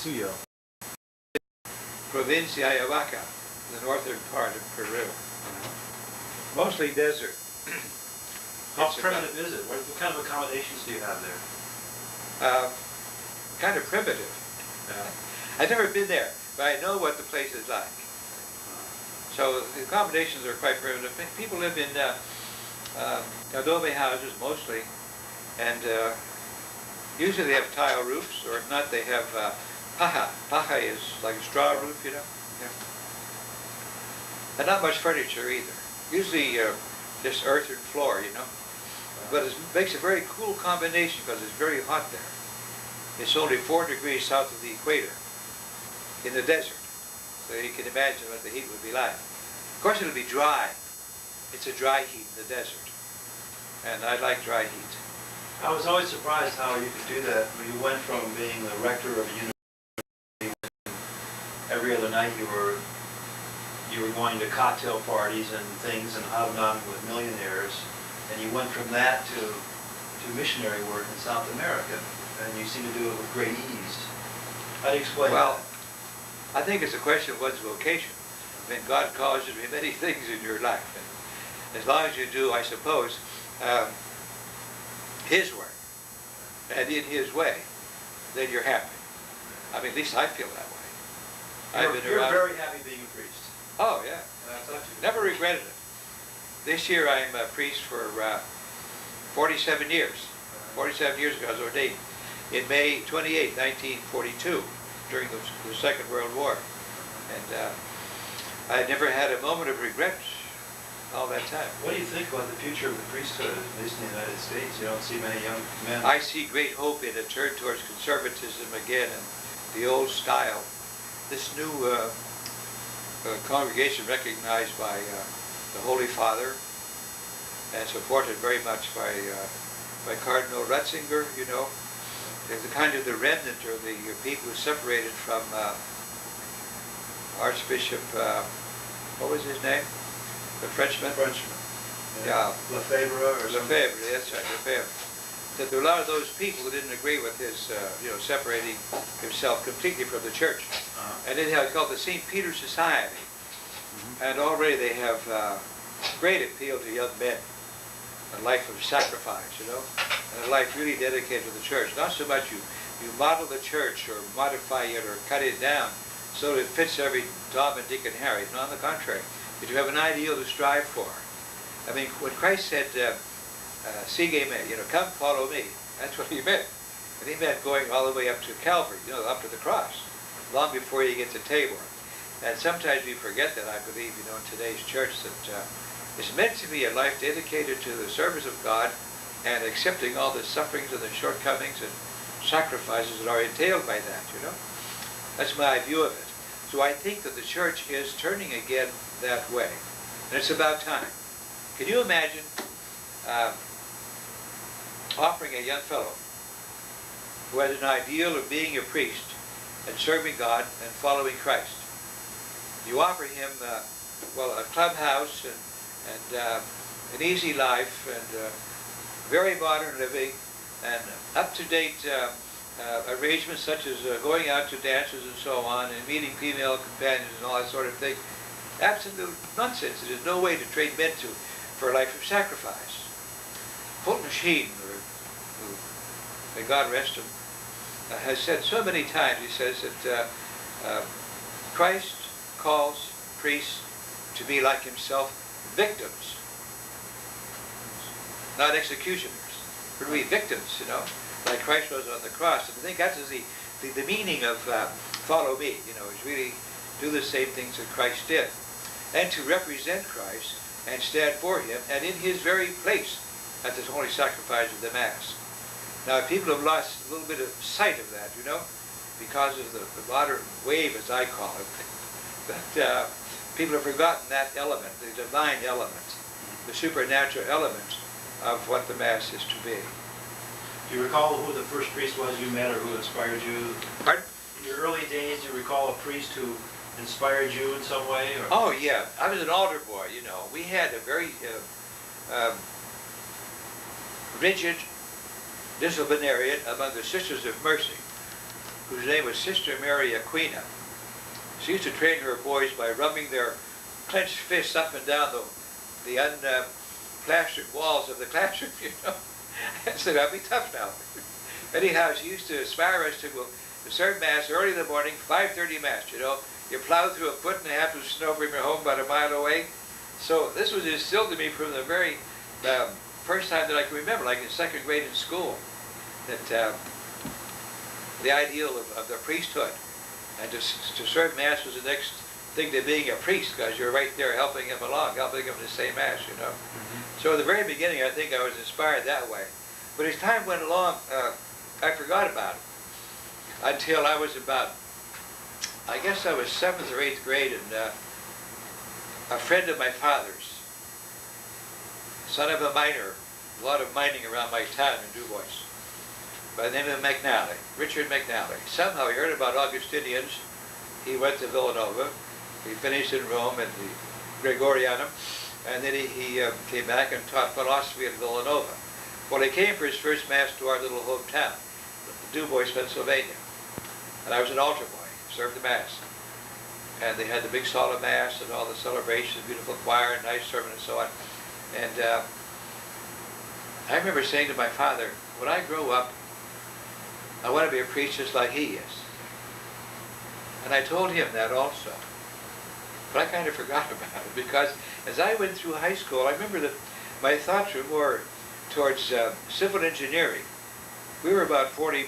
Suyo. Provincia Ayahuasca, the northern part of Peru. Mostly desert. How primitive is it? What kind of accommodations do you have there? Kind of primitive. I've never been there, but I know what the place is like. So the accommodations are quite primitive. People live in adobe houses mostly, and usually they have tile roofs, or if not, they have paja. Paja is like a straw roof, you know. Yeah. And not much furniture either. Usually just earthen floor, you know. But it makes a very cool combination because it's very hot there. It's only 4 degrees south of the equator in the desert. So you can imagine what the heat would be like. Of course it'll be dry. It's a dry heat in the desert. And I like dry heat. I was always surprised how you could do that. When you went from being the rector of a university, every other night you were going to cocktail parties and things and hobnobbing with millionaires, and you went from that to missionary work in South America, and you seem to do it with great ease. How do you explain that? I think it's a question of one's vocation. I mean, God calls you to do many things in your life, and as long as you do, I suppose, His work and in His way, then you're happy. I mean, at least I feel that way. You're very happy being a priest. Oh, yeah. Never regretted it. This year I'm a priest for 47 years. 47 years ago I was ordained. In May 28, 1942, during the Second World War. And I never had a moment of regret all that time. What do you think about the future of the priesthood, at least in the United States? You don't see many young men. I see great hope in a turn towards conservatism again and the old style. This new congregation recognized by the Holy Father and supported very much by Cardinal Ratzinger, you know. There's the kind of the remnant or the people who separated from Archbishop, what was his name? The Frenchman? Frenchman. Yeah. Lefebvre or something. Lefebvre, that's right, Lefebvre. That there were a lot of those people who didn't agree with his, separating himself completely from the church. And then they called the St. Peter Society. And already they have great appeal to young men. A life of sacrifice, you know, and a life really dedicated to the church. Not so much you model the church or modify it or cut it down so that it fits every Tom and Dick and Harry. No, on the contrary. That you have an ideal to strive for. I mean, when Christ said, sige me, come follow me, that's what he meant. And he meant going all the way up to Calvary, up to the cross, long before you get to Tabor. And sometimes we forget that, I believe, in today's church, that it's meant to be a life dedicated to the service of God and accepting all the sufferings and the shortcomings and sacrifices that are entailed by that, That's my view of it. So I think that the church is turning again that way. And it's about time. Can you imagine offering a young fellow who has an ideal of being a priest and serving God and following Christ? You offer him, a clubhouse and an easy life and very modern living and up-to-date arrangements such as going out to dances and so on and meeting female companions and all that sort of thing. Absolute nonsense. There's no way to train men for a life of sacrifice. Fulton Sheen, who, may God rest him, has said so many times, he says that Christ calls priests to be like himself, victims, not executioners. We're to be victims, like Christ was on the cross. And I think that's the meaning of follow me, is really do the same things that Christ did. And to represent Christ and stand for him and in his very place at this holy sacrifice of the Mass. Now, people have lost a little bit of sight of that, because of the modern wave, as I call it. But people have forgotten that element, the divine element, the supernatural element of what the Mass is to be. Do you recall who the first priest was you met or who inspired you? Pardon? In your early days, do you recall a priest who inspired you in some way? Or? Oh, yeah. I was an altar boy, We had a very rigid disciplinarian among the Sisters of Mercy, whose name was Sister Mary Aquina. She used to train her boys by rubbing their clenched fists up and down the unplastered walls of the classroom, you know. And said, I'll be tough now. Anyhow, she used to inspire us to go to serve Mass early in the morning, 5:30 Mass, you know. You plow through a foot and a half of snow from your home about a mile away. So this was instilled in me from the very first time that I can remember, like in second grade in school, that the ideal of the priesthood. And to serve Mass was the next thing to being a priest, because you're right there helping him along, helping him to say Mass, you know. So at the very beginning, I think I was inspired that way. But as time went along, I forgot about it until I was about, I guess I was 7th or 8th grade, and a friend of my father's, son of a miner, a lot of mining around my town in Du Bois, by the name of McNally, Richard McNally. Somehow he heard about Augustinians. He went to Villanova. He finished in Rome at the Gregorianum, and then he came back and taught philosophy at Villanova. Well, he came for his first Mass to our little hometown, Du Bois, Pennsylvania. And I was an altar boy, served the Mass. And they had the big solemn Mass and all the celebrations, beautiful choir, and nice sermon and so on. And I remember saying to my father, when I grow up, I want to be a priest just like he is. And I told him that also. But I kind of forgot about it, because as I went through high school, I remember that my thoughts were more towards civil engineering. We were about 40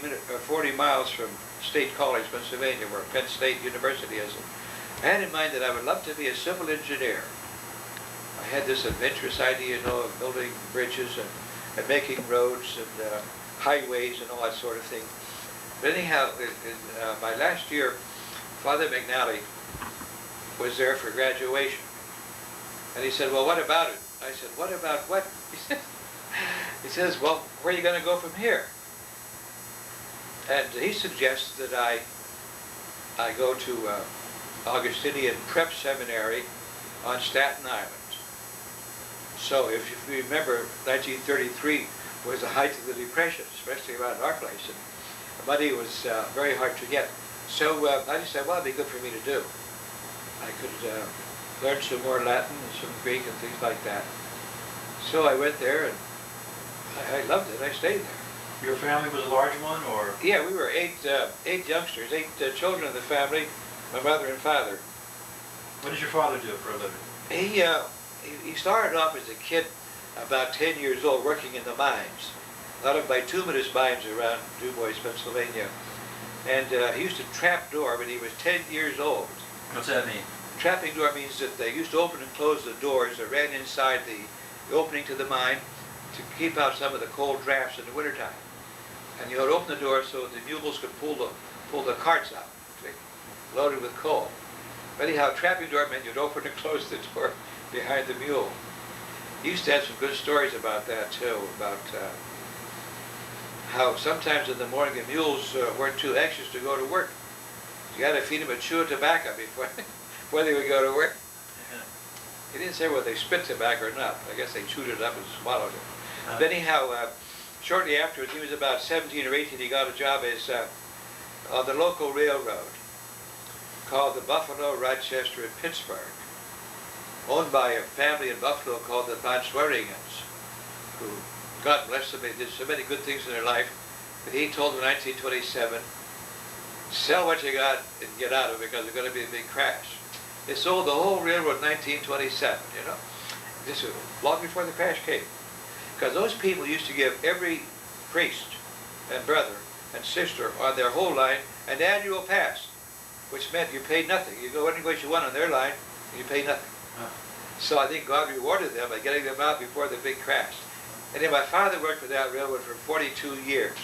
miles from State College, Pennsylvania, where Penn State University is. I had in mind that I would love to be a civil engineer. I had this adventurous idea, you know, of building bridges and making roads and highways and all that sort of thing. But anyhow, in my last year, Father McNally was there for graduation. And he said, well, what about it? I said, what about what? He says, well, where are you going to go from here? And he suggests that I go to Augustinian Prep Seminary on Staten Island. So if you remember, 1933 was the height of the Depression, especially around our place, and money was very hard to get. So I just said, well, it'd be good for me to do. I could learn some more Latin and some Greek and things like that. So I went there, and I loved it. I stayed there. Your family was a large one, or? Yeah, we were eight youngsters, 8 children in the family, my mother and father. What did your father do for a living? He started off as a kid, about 10 years old, working in the mines. A lot of bituminous mines around Du Bois, Pennsylvania. And he used to trap door when he was 10 years old. What's that mean? Trapping door means that they used to open and close the doors that ran inside the opening to the mine to keep out some of the cold drafts in the wintertime. And you would open the door so the mules could pull the carts out, see, loaded with coal. But anyhow, trapping door meant you'd open and close the door behind the mule. He used to have some good stories about that too, about how sometimes in the morning the mules weren't too anxious to go to work. You had to feed them a chew of tobacco before they would go to work. He didn't say whether they spit tobacco or not. I guess they chewed it up and swallowed it. But anyhow, shortly afterwards, he was about 17 or 18, he got a job as on the local railroad called the Buffalo, Rochester, and Pittsburgh, owned by a family in Buffalo called the Von Swearingans, who, God bless them, they did so many good things in their life, that he told them in 1927, sell what you got and get out of it, because there's going to be a big crash. They sold the whole railroad in 1927, you know, this was long before the crash came. Because those people used to give every priest and brother and sister on their whole line an annual pass, which meant you paid nothing. You go any place you want on their line, and you pay nothing. So I think God rewarded them by getting them out before the big crash. And then my father worked for that railroad for 42 years.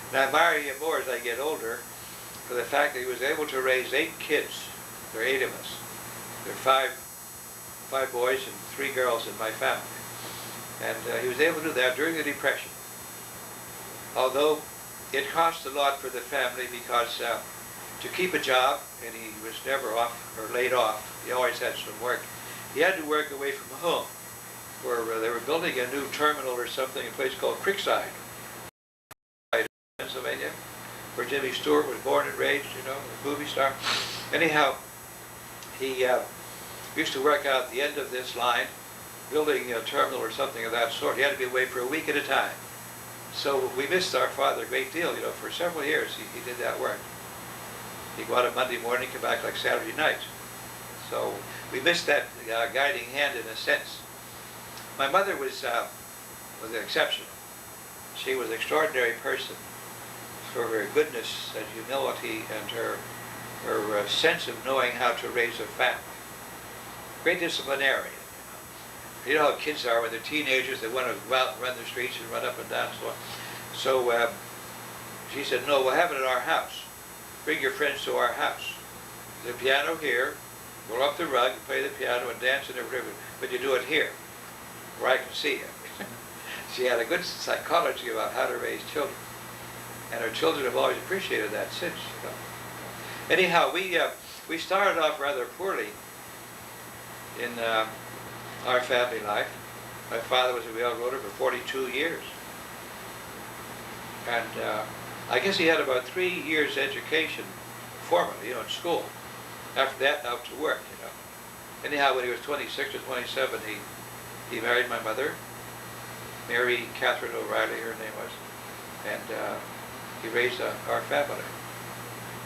And I admire him more as I get older for the fact that he was able to raise 8 kids. There are 8 of us. There are 5 boys and 3 girls in my family. And he was able to do that during the Depression. Although it cost a lot for the family, because to keep a job, and he was never off or laid off, he always had some work, he had to work away from home, where they were building a new terminal or something, a place called Creekside, Pennsylvania. where Jimmy Stewart was born and raised, you know, a movie star. Anyhow, he used to work out at the end of this line, building a terminal or something of that sort. He had to be away for a week at a time. So we missed our father a great deal, you know, for several years he did that work. He'd go out on Monday morning, come back like Saturday night. So we missed that guiding hand in a sense. My mother was exceptional. She was an extraordinary person for her goodness and humility and her sense of knowing how to raise a family. Great disciplinarian. You know how kids are when they're teenagers, they want to go out and run the streets and run up and down and so on. So she said, no, we'll have it at our house. Bring your friends to our house. The piano here, roll up the rug, play the piano and dance and everything, but you do it here, where I can see you. She had a good psychology about how to raise children. And her children have always appreciated that since. You know. Anyhow, we started off rather poorly in our family life. My father was a railroader for 42 years. And I guess he had about 3 years education formally, you know, in school. After that, out to work, you know. Anyhow, when he was 26 or 27, he married my mother, Mary Catherine O'Reilly, her name was, and he raised our family.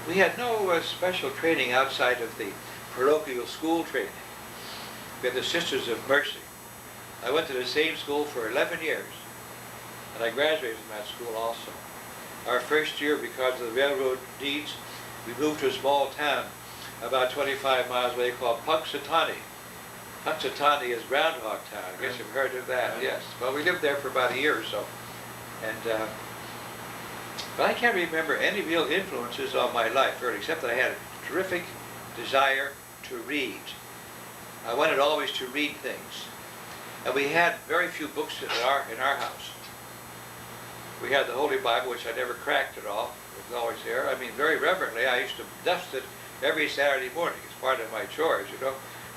We had no special training outside of the parochial school training. We had the Sisters of Mercy. I went to the same school for 11 years, and I graduated from that school also. Our first year, because of the railroad deeds, we moved to a small town about 25 miles away called Punxsutawney. Punxsutawney is Groundhog Town. I guess you've heard of that, yes. Well, we lived there for about a year or so. And, but I can't remember any real influences on my life, really, except that I had a terrific desire to read. I wanted always to read things. And we had very few books in our house. We had the Holy Bible, which I never cracked at all. It was always there. I mean, very reverently, I used to dust it every Saturday morning. It's part of my chores, you know.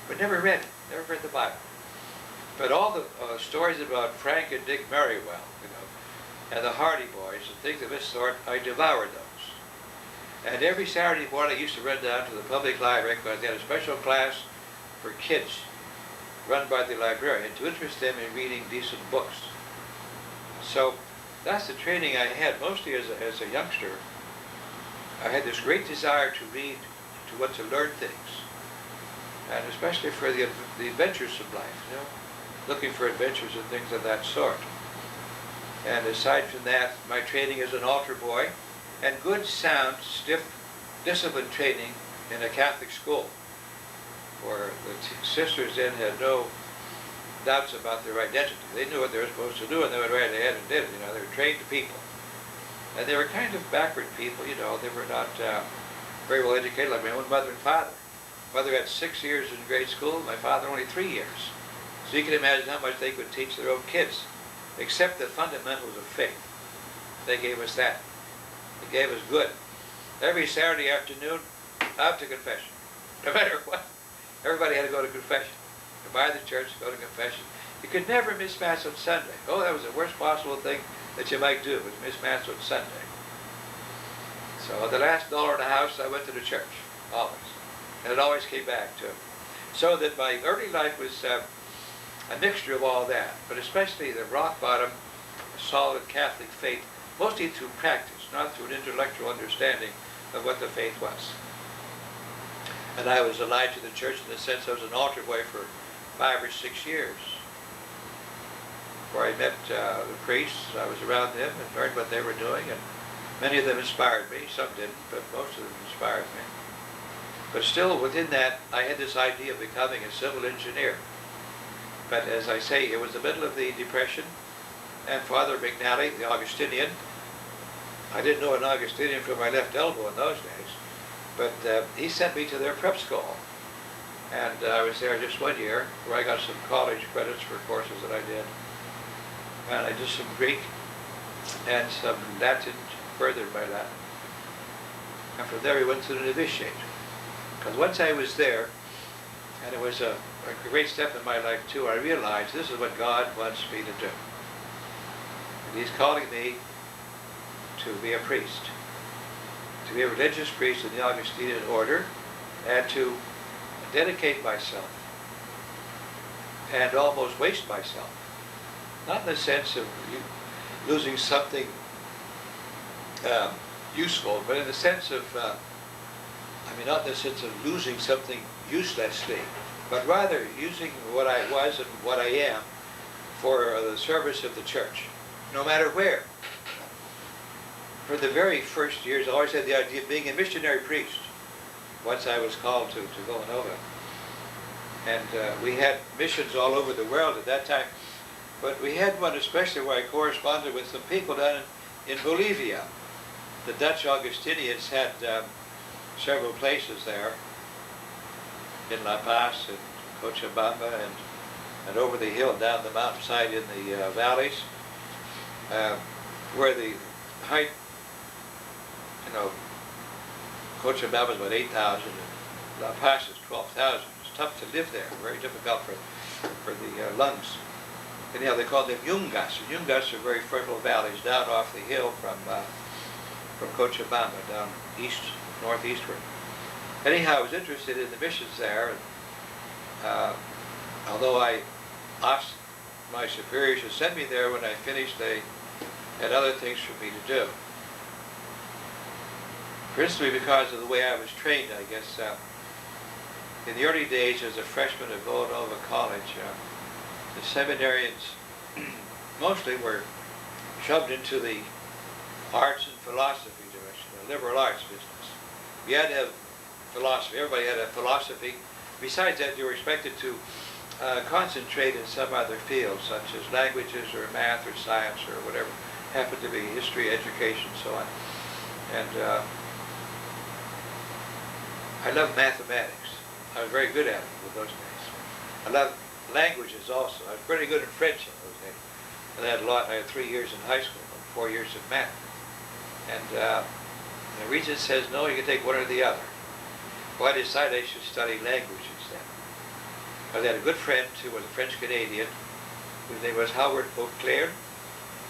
But never read it. Never read the Bible. But all the stories about Frank and Dick Merriwell, you know, and the Hardy Boys and things of this sort, I devoured those. And every Saturday morning, I used to run down to the public library because they had a special class for kids run by the librarian to interest them in reading decent books. So that's the training I had, mostly as a youngster. I had this great desire to read, to want to learn things, and especially for the adventures of life, you know, looking for adventures and things of that sort. And aside from that, my training as an altar boy, and good, sound, stiff, disciplined training in a Catholic school, where the sisters then had no doubts about their identity. They knew what they were supposed to do, and they went right ahead and did it. You know, they were trained people. And they were kind of backward people, you know. They were not very well educated, like my own mother and father. Mother had 6 years in grade school, my father only 3 years. So you can imagine how much they could teach their own kids, except the fundamentals of faith. They gave us that. They gave us good. Every Saturday afternoon, out to confession. No matter what, everybody had to go to confession. Come by the church, go to confession. You could never miss Mass on Sunday. Oh, that was the worst possible thing that you might do, was miss Mass on Sunday. So the last dollar in the house, I went to the church, always. And it always came back to it. So that my early life was a mixture of all that, but especially the rock bottom, solid Catholic faith, mostly through practice, not through an intellectual understanding of what the faith was. And I was allied to the church in the sense I was an altar boy for 5 or 6 years. Where I met the priests, I was around them and learned what they were doing, and many of them inspired me. Some didn't, but most of them inspired me. But still, within that, I had this idea of becoming a civil engineer. But as I say, it was the middle of the Depression, and Father McNally, the Augustinian, I didn't know an Augustinian from my left elbow in those days, but he sent me to their prep school. And I was there just 1 year, where I got some college credits for courses that I did. And I did some Greek and some Latin, furthered by Latin. And from there we went to the novitiate. Because once I was there, and it was a great step in my life too, I realized this is what God wants me to do. And He's calling me to be a priest. to be a religious priest in the Augustinian order and to dedicate myself and almost waste myself. Not in the sense of losing something useful, but in the sense of, not in the sense of losing something uselessly, but rather using what I was and what I am for the service of the church, no matter where. For the very first years, I always had the idea of being a missionary priest, once I was called to Villanova. And we had missions all over the world at that time, but we had one especially where I corresponded with some people down in Bolivia. The Dutch Augustinians had several places there, in La Paz and Cochabamba and over the hill down the mountainside in the valleys, where the height, Cochabamba is about 8,000 and La Paz is 12,000. It's tough to live there, very difficult for the lungs. Anyhow, they called them yungas. And yungas are very fertile valleys down off the hill from Cochabamba, down northeastward. Anyhow, I was interested in the missions there, and although I asked my superiors to send me there when I finished, they had other things for me to do. Principally because of the way I was trained, I guess. In the early days as a freshman at Villanova College, the seminarians mostly were shoved into the arts and philosophy direction, the liberal arts business. We had to have philosophy, everybody had a philosophy. Besides that, you were expected to concentrate in some other field, such as languages or math or science or whatever happened to be, history, education, so on. And I loved mathematics. I was very good at it with those days. I loved languages also. I was pretty good in French in those days. And I had 3 years in high school and 4 years of math. And the regent says, no, you can take one or the other. Well, I decided I should study languages then. I had a good friend who was a French-Canadian, whose name was Howard Beauclair,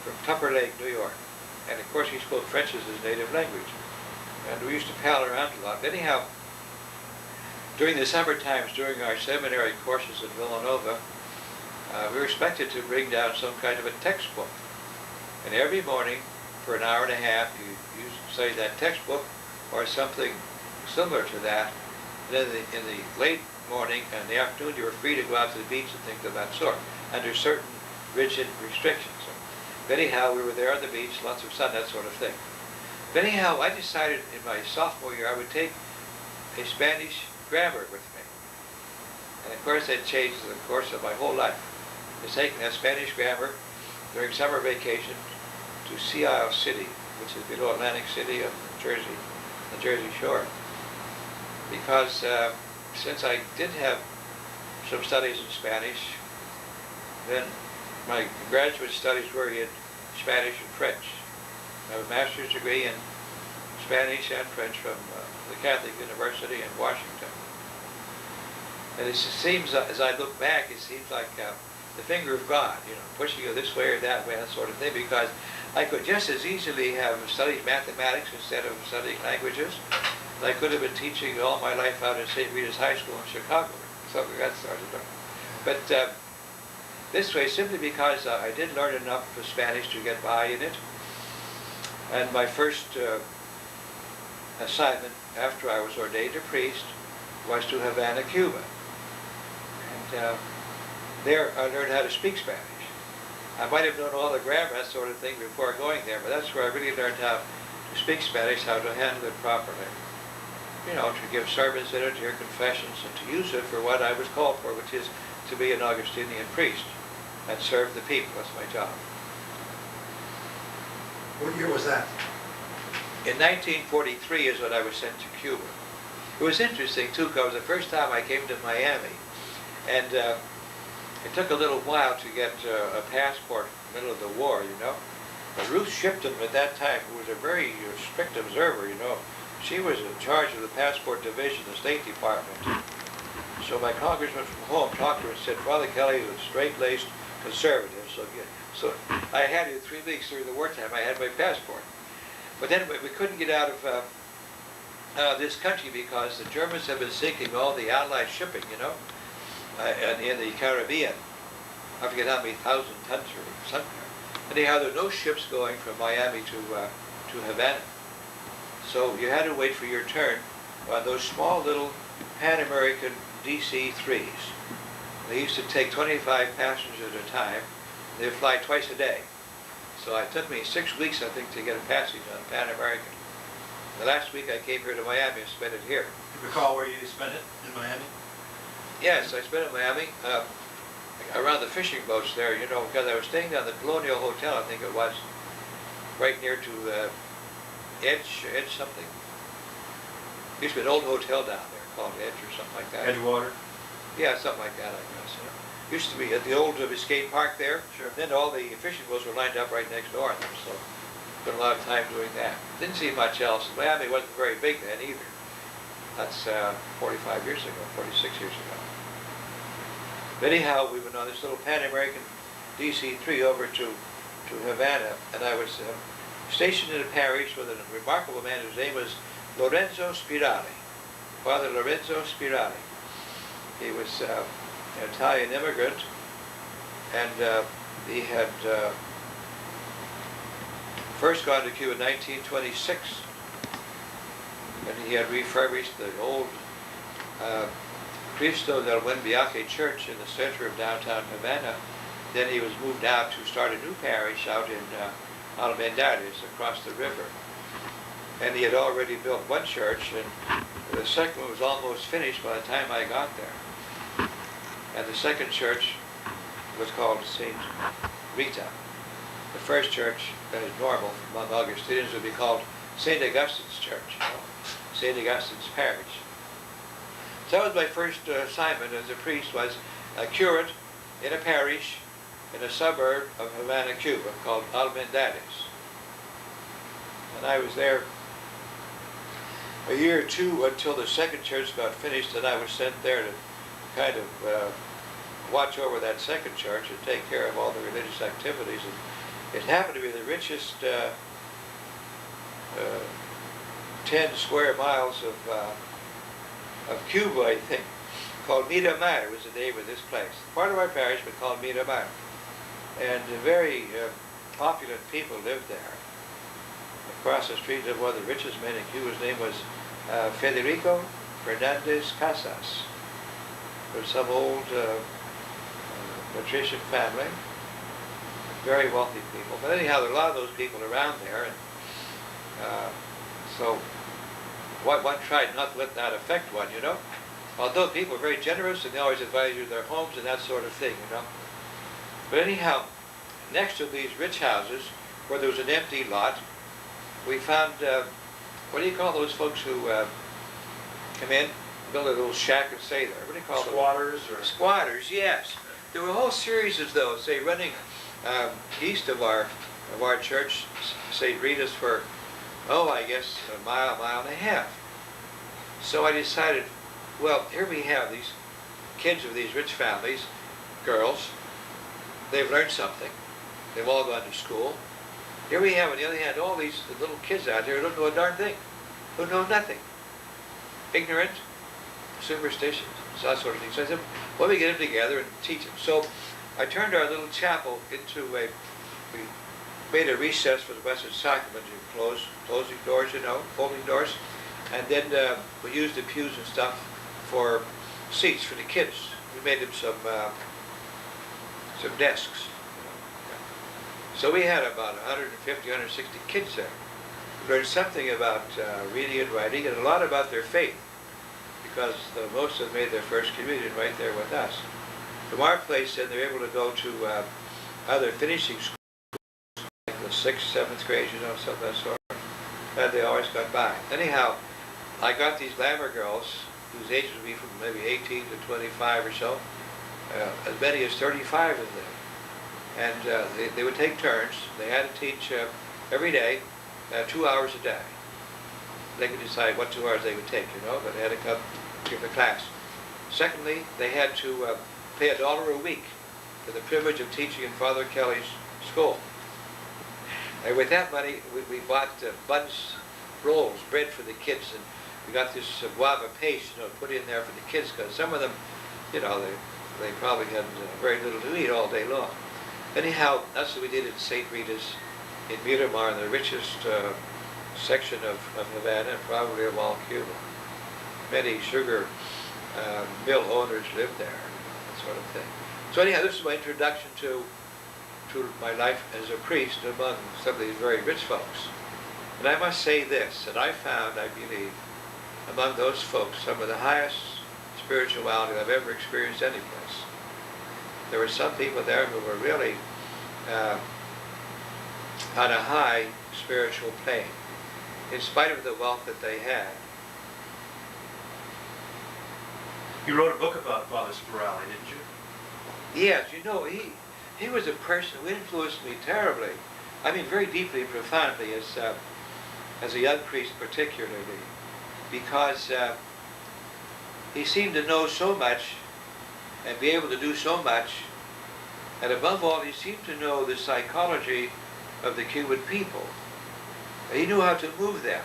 from Tupper Lake, New York. And of course he spoke French as his native language. And we used to pal around a lot. Anyhow, during the summer times, during our seminary courses at Villanova, we were expected to bring down some kind of a textbook. And every morning, for an hour and a half, you study that textbook or something similar to that. And then in the late morning and the afternoon, you were free to go out to the beach and things of that sort, under certain rigid restrictions. But anyhow, we were there on the beach, lots of sun, that sort of thing. But anyhow, I decided in my sophomore year I would take a Spanish grammar with me. And of course that changed the course of my whole life. I was taking that Spanish grammar during summer vacation to O.S.A City, which is below Atlantic City on the Jersey shore. Because since I did have some studies in Spanish, then my graduate studies were in Spanish and French. I have a master's degree in Spanish and French from the Catholic University in Washington. And it seems, as I look back, it seems like the finger of God, pushing you this way or that way, that sort of thing, because I could just as easily have studied mathematics instead of studying languages. And I could have been teaching all my life out at St. Rita's High School in Chicago, something like that sort of thing. But this way, simply because I did learn enough of Spanish to get by in it. And my first assignment after I was ordained a priest was to Havana, Cuba. And there I learned how to speak Spanish. I might have known all the grammar, that sort of thing, before going there, but that's where I really learned how to speak Spanish, how to handle it properly. To give sermons in it, to hear confessions, and to use it for what I was called for, which is to be an Augustinian priest and serve the people. That's my job. What year was that? In 1943 is when I was sent to Cuba. It was interesting, too, because the first time I came to Miami, and it took a little while to get a passport in the middle of the war, But Ruth Shipton at that time, who was a very strict observer, she was in charge of the passport division of the State Department. So my congressman from home talked to her and said, Father Kelly was straight-laced conservative, so I had it 3 weeks during the wartime. I had my passport. But then we couldn't get out of this country because the Germans have been sinking all the Allied shipping, you know, and in the Caribbean. I forget how many thousand tons or something. Anyhow, there are no ships going from Miami to Havana. So you had to wait for your turn on those small little Pan-American DC-3s. They used to take 25 passengers at a time. They'd fly twice a day. So it took me 6 weeks, I think, to get a passage on Pan-American. The last week I came here to Miami and spent it here. You recall where you spent it in Miami? Yes, I spent it in Miami, around the fishing boats there, you know, because I was staying down the Colonial Hotel, I think it was, right near to Edge something. There used to be an old hotel down there called Edge or something like that. Edgewater? Yeah, something like that, I guess. You know. Used to be at the old Biscayne Park there. Sure. Then all the fishing boats were lined up right next door, so spent a lot of time doing that. Didn't see much else. Miami wasn't very big then either. That's 45 years ago, 46 years ago. But anyhow, we went on this little Pan-American DC-3 over to Havana, and I was stationed in a parish with a remarkable man whose name was Lorenzo Spirali, Father Lorenzo Spirali. He was an Italian immigrant, and he had first gone to Cuba in 1926, and he had refurbished the old Cristo del Buen Viaje church in the center of downtown Havana. Then he was moved out to start a new parish out in Almendades across the river. And he had already built one church, and the second one was almost finished by the time I got there. And the second church was called St. Rita. The first church, that is normal among Augustinians, would be called St. Augustine's Church, you know, St. Augustine's Parish. So that was my first assignment as a priest, was a curate in a parish in a suburb of Havana, Cuba, called Almendades. And I was there a year or two until the second church got finished, and I was sent there to kind of watch over that second church and take care of all the religious activities. And it happened to be the richest 10 square miles of Cuba, I think, called Miramar was the name of this place. Part of our parish, but called Miramar. And very opulent people lived there. Across the street lived one of the richest men in Cuba. His name was Federico Fernandez Casas. From some old patrician family. Very wealthy people. But anyhow, there are a lot of those people around there. And so one tried not to let that affect one, you know. Although people are very generous and they always advise you their homes and that sort of thing, you know. But anyhow, next to these rich houses, where there was an empty lot, we found, what do you call those folks who come in, build a little shack and stay there? What do you call them? Squatters? Or Squatters, yes. There were a whole series of those, say, running east of our church, St. Rita's, for, I guess a mile and a half. So I decided, well, here we have these kids of these rich families, girls. They've learned something. They've all gone to school. Here we have, on the other hand, all these little kids out there who don't know a darn thing, who know nothing. Ignorant, superstitious, that sort of thing. So I said, well, we get them together and teach them. So I turned our little chapel into we made a recess for the Blessed Sacrament, closing doors, you know, folding doors. And then we used the pews and stuff for seats for the kids. We made them some desks. You know. So we had about 150, 160 kids there. We learned something about reading and writing, and a lot about their faith, because most of them made their first communion right there with us. From our place, then, they were able to go to other finishing schools, like the 6th, 7th grade, you know, something of that sort. And they always got by. Anyhow, I got these glamour girls, whose ages would be from maybe 18 to 25 or so, as many as 35 of them. And they would take turns. They had to teach every day, 2 hours a day. They could decide what 2 hours they would take, you know, but they had to come give the class. Secondly, they had to pay $1 a week for the privilege of teaching in Father Kelly's school. And with that money, we bought buns, rolls, bread for the kids, and we got this guava paste, put in there for the kids, because some of them, they probably had very little to eat all day long. Anyhow, that's what we did at St. Rita's in Miramar, in the richest section of Havana, and probably of all Cuba. Many sugar mill owners lived there, that sort of thing. So anyhow, this is my introduction to my life as a priest among some of these very rich folks. And I must say this, that I found, I believe, among those folks, some of the highest spirituality I've ever experienced any place. There were some people there who were really on a high spiritual plane, in spite of the wealth that they had. You wrote a book about Father Spirelli, didn't you? Yes, he was a person who influenced me terribly. I mean, very deeply and profoundly as a young priest particularly, because he seemed to know so much and be able to do so much, and above all, he seemed to know the psychology of the Cuban people. He knew how to move them.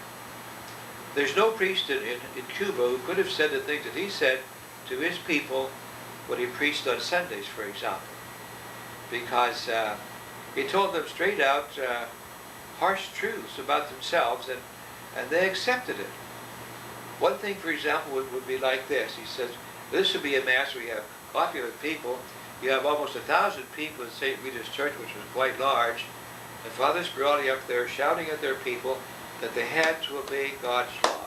There's no priest in Cuba who could have said the things that he said to his people when he preached on Sundays, for example, because he told them straight out harsh truths about themselves, and they accepted it. One thing, for example, would be like this. He says, this would be a mass where you have coffee with people. You have almost 1,000 people in St. Rita's Church, which was quite large, and Father Spirelli up there shouting at their people that they had to obey God's law.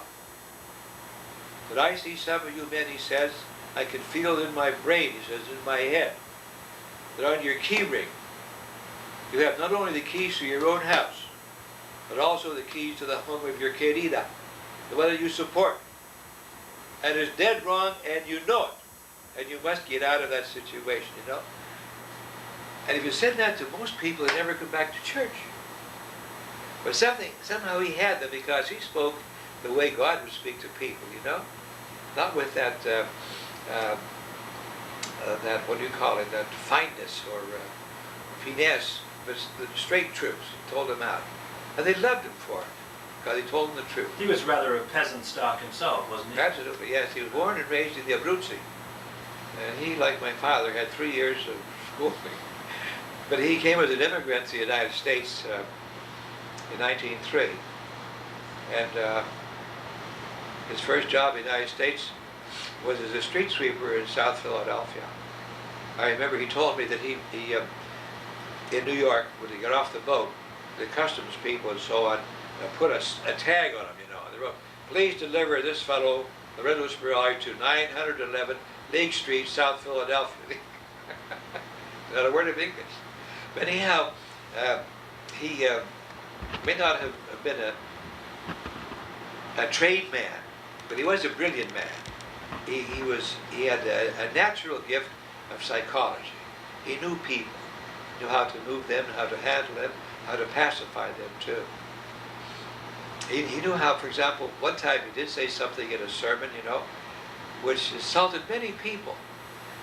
That I see some of you men, he says, I can feel in my brain, he says, in my head, that on your key ring, you have not only the keys to your own house, but also the keys to the home of your querida, the one that you support. And it's dead wrong, and you know it. And you must get out of that situation, And if you said that to most people, they never come back to church. But somehow he had them, because he spoke the way God would speak to people, Not with that, what do you call it, that fineness or finesse, but the straight truths. He told them out. And they loved him for it, because he told them the truth. He was rather a peasant stock himself, wasn't he? Absolutely, yes. He was born and raised in the Abruzzi. And he, like my father, had 3 years of schooling. But he came as an immigrant to the United States in 1903. And his first job in the United States was as a street sweeper in South Philadelphia. I remember he told me that he in New York, when he got off the boat, the customs people and so on put a tag on him, and they wrote, please deliver this fellow, Lorenzo Spirelli, to 911 League Street, South Philadelphia. Not a word of English. But anyhow, he may not have been a trained man, but he was a brilliant man. He had a natural gift of psychology. He knew people, knew how to move them, how to handle them, how to pacify them too. He knew how, for example, one time he did say something in a sermon, which insulted many people.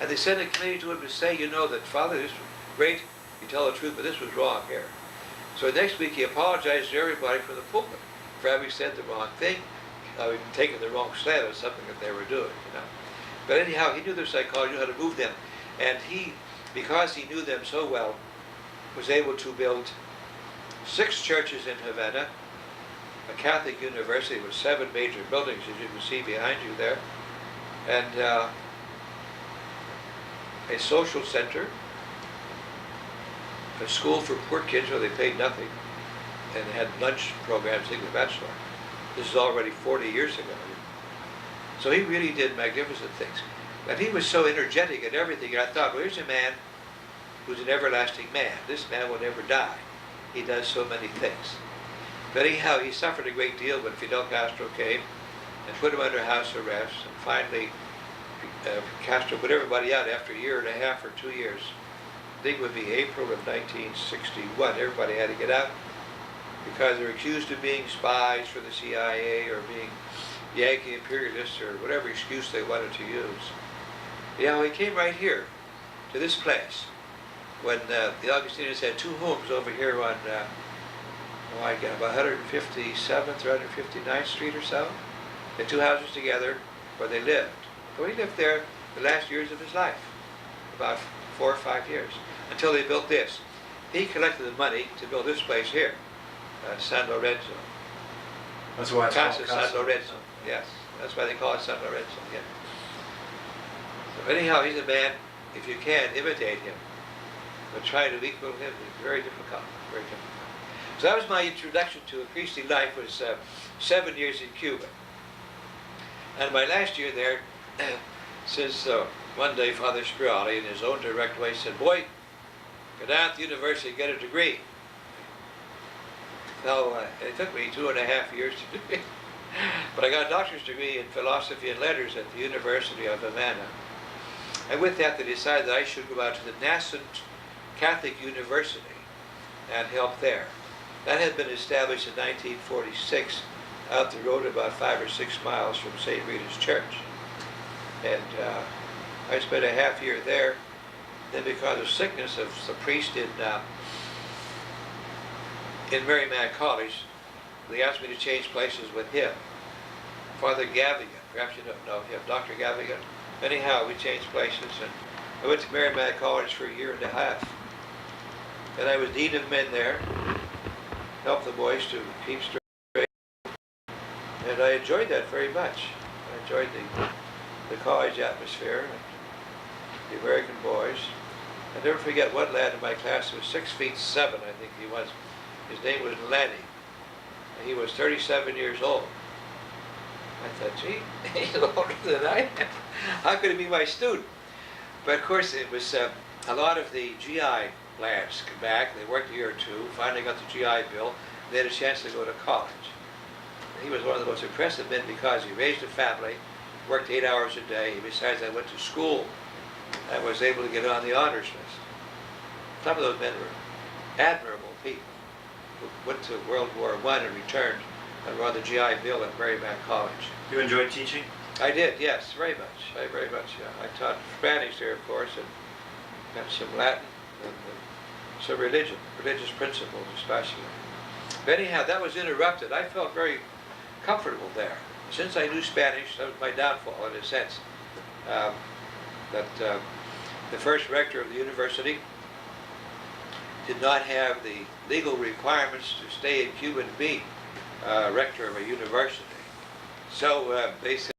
And they sent a committee to him to say, that Father, this was great, you tell the truth, but this was wrong here. So next week he apologized to everybody from the pulpit for having said the wrong thing, having taken the wrong slant on something that they were doing, But anyhow, he knew their psychology, knew how to move them. And he, because he knew them so well, was able to build 6 churches in Havana, a Catholic university with 7 major buildings, as you can see behind you there, and a social center, a school for poor kids where they paid nothing, and had lunch programs, things of that sort. This is already 40 years ago. So he really did magnificent things. And he was so energetic and everything, and I thought, well, here's a man who's an everlasting man. This man will never die. He does so many things. But anyhow, he suffered a great deal when Fidel Castro came and put him under house arrest, and finally Castro put everybody out after a year and a half or 2 years. I think it would be April of 1961. Everybody had to get out because they were accused of being spies for the CIA or being Yankee imperialists or whatever excuse they wanted to use. He came right here to this place when the Augustinians had 2 homes over here on about 157th or 159th Street or so. The two houses together where they lived. So he lived there the last years of his life, about 4 or 5 years, until they built this. He collected the money to build this place here, San Lorenzo. That's why it's Casa called San Lorenzo. Yes, that's why they call it San Lorenzo. Yeah. So anyhow, he's a man. If you can imitate him, but try to equal him is very difficult. Very difficult. So that was my introduction to a priestly life. Was 7 years in Cuba, and my last year there, since one day Father Spirali, in his own direct way, said, "Boy, go down to the university and get a degree." So it took me 2.5 years to do it. But I got a doctor's degree in philosophy and letters at the University of Havana. And with that, they decided that I should go out to the nascent Catholic University and help there. That had been established in 1946 out the road about 5 or 6 miles from St. Rita's Church. And I spent a half year there. Then because of sickness of the priest in Marymount College, they asked me to change places with him. Father Gavigan, perhaps you don't know him, Dr. Gavigan. Anyhow, we changed places, and I went to Marymount College for 1.5 years. And I was dean of men there, helped the boys to keep straight, and I enjoyed that very much. I enjoyed the college atmosphere and the American boys. I'll never forget one lad in my class who was 6'7", I think he was. His name was Lenny. He was 37 years old. I thought, gee, he's older than I am. How could he be my student? But of course, it was a lot of the GI lads come back. They worked a year or two, finally got the GI bill. They had a chance to go to college. He was one of the most impressive men because he raised a family, worked 8 hours a day. Besides, I went to school and was able to get on the honors list. Some of those men were admirable people who went to World War I and returned and were on the GI Bill at Marymount College. You enjoyed teaching? I did, yes, very much. Very much, yeah. I taught Spanish there, of course, and some Latin and some religious principles especially. But anyhow, that was interrupted. I felt very comfortable there. Since I knew Spanish, that was my downfall in a sense. The first rector of the university did not have the legal requirements to stay in Cuba and be rector of a university. So they said,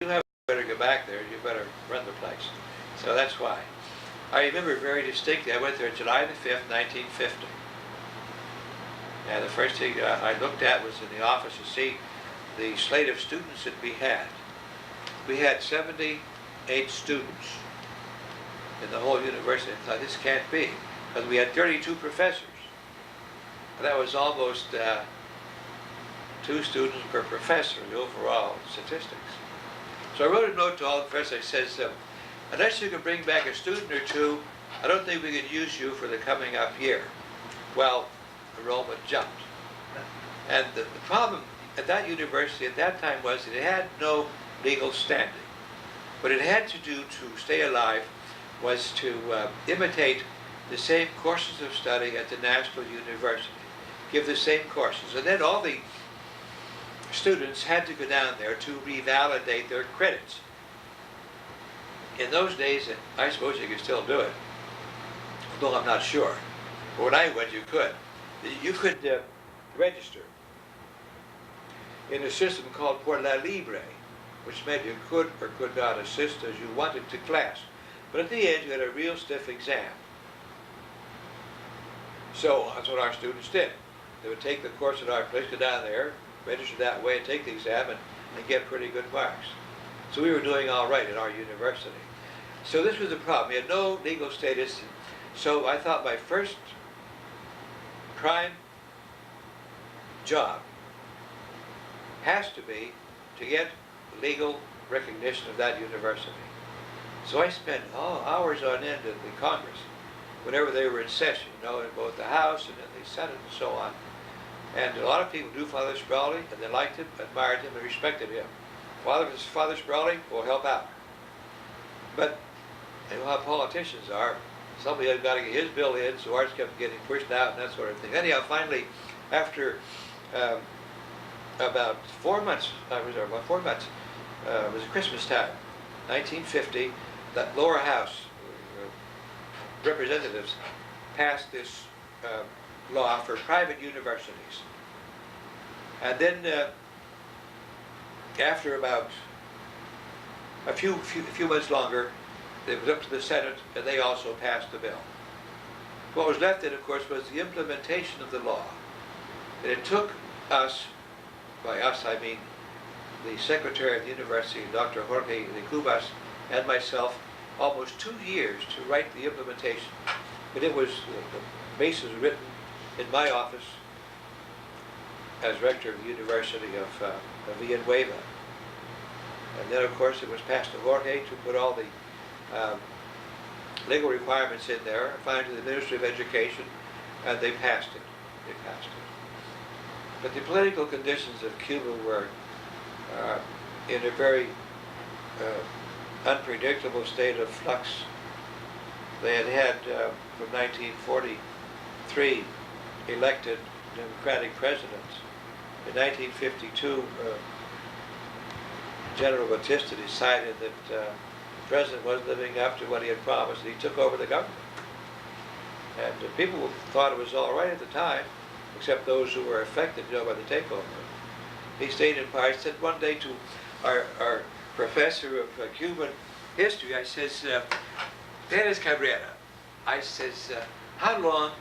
you better go back there, you better run the place. So that's why. I remember very distinctly, I went there July the 5th, 1950. And the first thing I looked at was in the office to see the slate of students that we had. We had 78 students in the whole university. I thought, this can't be, because we had 32 professors. And that was almost 2 students per professor in the overall statistics. So I wrote a note to all the professors. I says, unless you can bring back a student or 2, I don't think we can use you for the coming up year. Well, enrollment jumped. And the problem at that university at that time was that it had no legal standing. What it had to do to stay alive was to imitate the same courses of study at the National University, give the same courses. And then all the students had to go down there to revalidate their credits. In those days, and I suppose you could still do it, although I'm not sure. But when I went, you could. You could register in a system called Por la Libre, which meant you could or could not assist as you wanted to class. But at the end, you had a real stiff exam. So that's what our students did. They would take the course at our place, go down there, register that way, and take the exam, and get pretty good marks. So we were doing all right at our university. So this was the problem. We had no legal status. So I thought my first prime job has to be to get legal recognition of that university. So I spent hours on end in the Congress, whenever they were in session, in both the House and in the Senate and so on. And a lot of people knew Father Spirali, and they liked him, admired him, and respected him. Father Spirali will help out. But you know how politicians are. Somebody had got to get his bill in, so ours kept getting pushed out and that sort of thing. Anyhow, finally, after about 4 months, I was there about 4 months, it was Christmas time, 1950, that lower house, representatives passed this law for private universities. And then after about a few months longer, it was up to the Senate, and they also passed the bill. What was left then, of course, was the implementation of the law. And it took us, by us I mean the Secretary of the University, Dr. Jorge de Cubas, and myself, almost 2 years to write the implementation. But it was, the basis was written in my office as rector of the University of Villanueva. And then, of course, it was passed to Jorge to put all the legal requirements in there, fined to the Ministry of Education, and they passed it. They passed it. But the political conditions of Cuba were in a very unpredictable state of flux. They had from 1943 elected democratic presidents. In 1952, General Batista decided that the president wasn't living up to what he had promised, and he took over the government. And people thought it was all right at the time, except those who were affected, by the takeover. He stayed in power. I said one day to our professor of Cuban history, I says, Perez Cabrera, I says, how long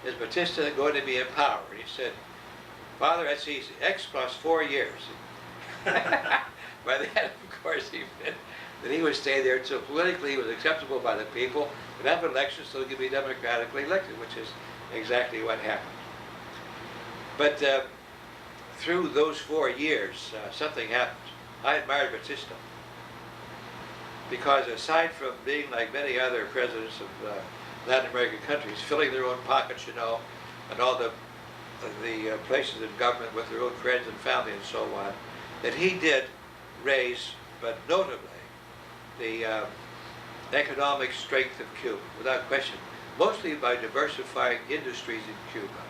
is Batista going to be in power? And he said, Father, that's easy, X plus 4 years. By then, of course, that he would stay there until politically he was acceptable by the people, would have elections so he could be democratically elected, which is exactly what happened. But through those 4 years, something happened. I admired Batista, because aside from being like many other presidents of Latin American countries, filling their own pockets, and all the places in government with their own friends and family and so on, that he did raise, but notably, the economic strength of Cuba, without question, mostly by diversifying industries in Cuba.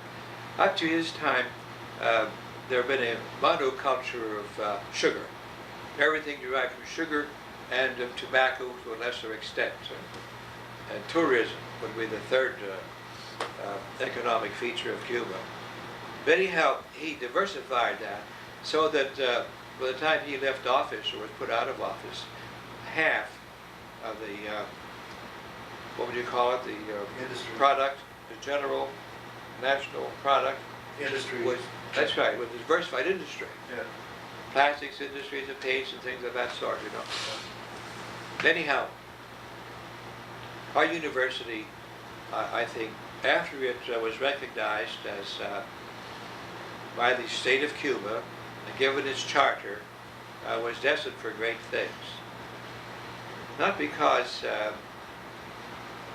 Up to his time, there had been a monoculture of sugar. Everything derived from sugar and of tobacco to a lesser extent. And tourism would be the third economic feature of Cuba. But anyhow, he diversified that so that by the time he left office or was put out of office, half of the, what would you call it, the industry product, the general national product, industry was, that's right, was diversified industry. Yeah. Plastics industries and paints and things of that sort, Anyhow, our university, I think, after it was recognized as by the state of Cuba, and given its charter, was destined for great things. Not because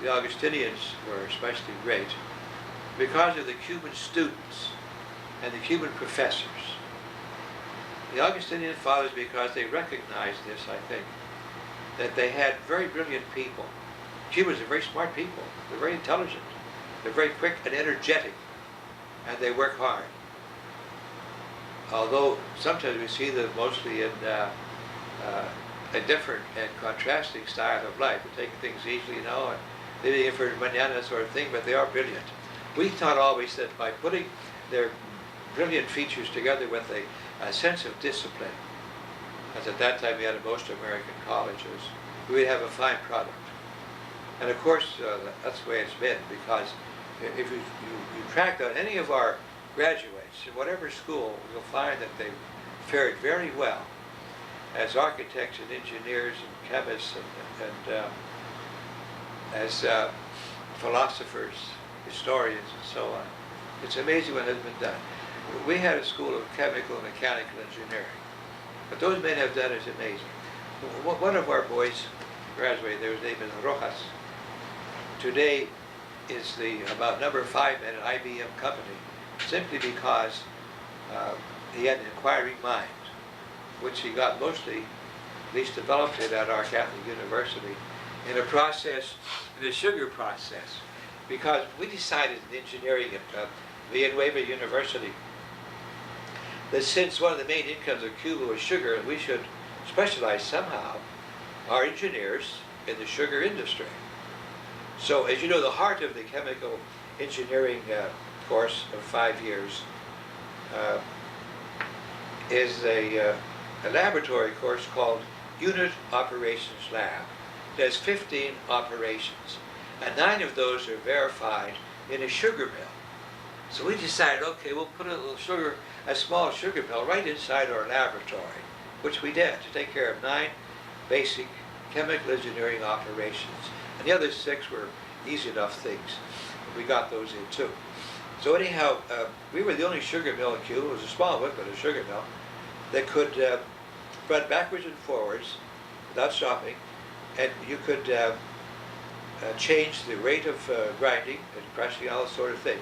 the Augustinians were especially great, because of the Cuban students and the Cuban professors. The Augustinian fathers, because they recognized this, I think, that they had very brilliant people. Cubans are very smart people. They're very intelligent. They're very quick and energetic, and they work hard. Although sometimes we see them mostly in a different and contrasting style of life. They take things easily, and living it for mañana sort of thing, but they are brilliant. We thought always that by putting their brilliant features together with a sense of discipline, as at that time we had in most American colleges, we would have a fine product. And of course, that's the way it's been, because if you track down any of our graduates in whatever school, you'll find that they fared very well as architects and engineers and chemists and as philosophers, historians, and so on. It's amazing what has been done. We had a school of chemical and mechanical engineering. What those men have done is amazing. One of our boys graduated there, his name is Rojas. Today is the about number 5 man at IBM company, simply because he had an inquiring mind, which he got mostly, at least developed it at our Catholic University, in a process, in the sugar process. Because we decided in engineering at Villanueva University that since one of the main incomes of Cuba was sugar, we should specialize somehow our engineers in the sugar industry. So as you know, the heart of the chemical engineering course of 5 years is a laboratory course called Unit Operations Lab. It has 15 operations, and 9 of those are verified in a sugar mill. So we decided, okay, we'll put a small sugar mill right inside our laboratory, which we did, to take care of 9 basic chemical engineering operations. And the other 6 were easy enough things. We got those in too. So anyhow, we were the only sugar mill in Cuba. It was a small one, but a sugar mill that could run backwards and forwards without stopping, and you could change the rate of grinding and crushing, all that sort of thing.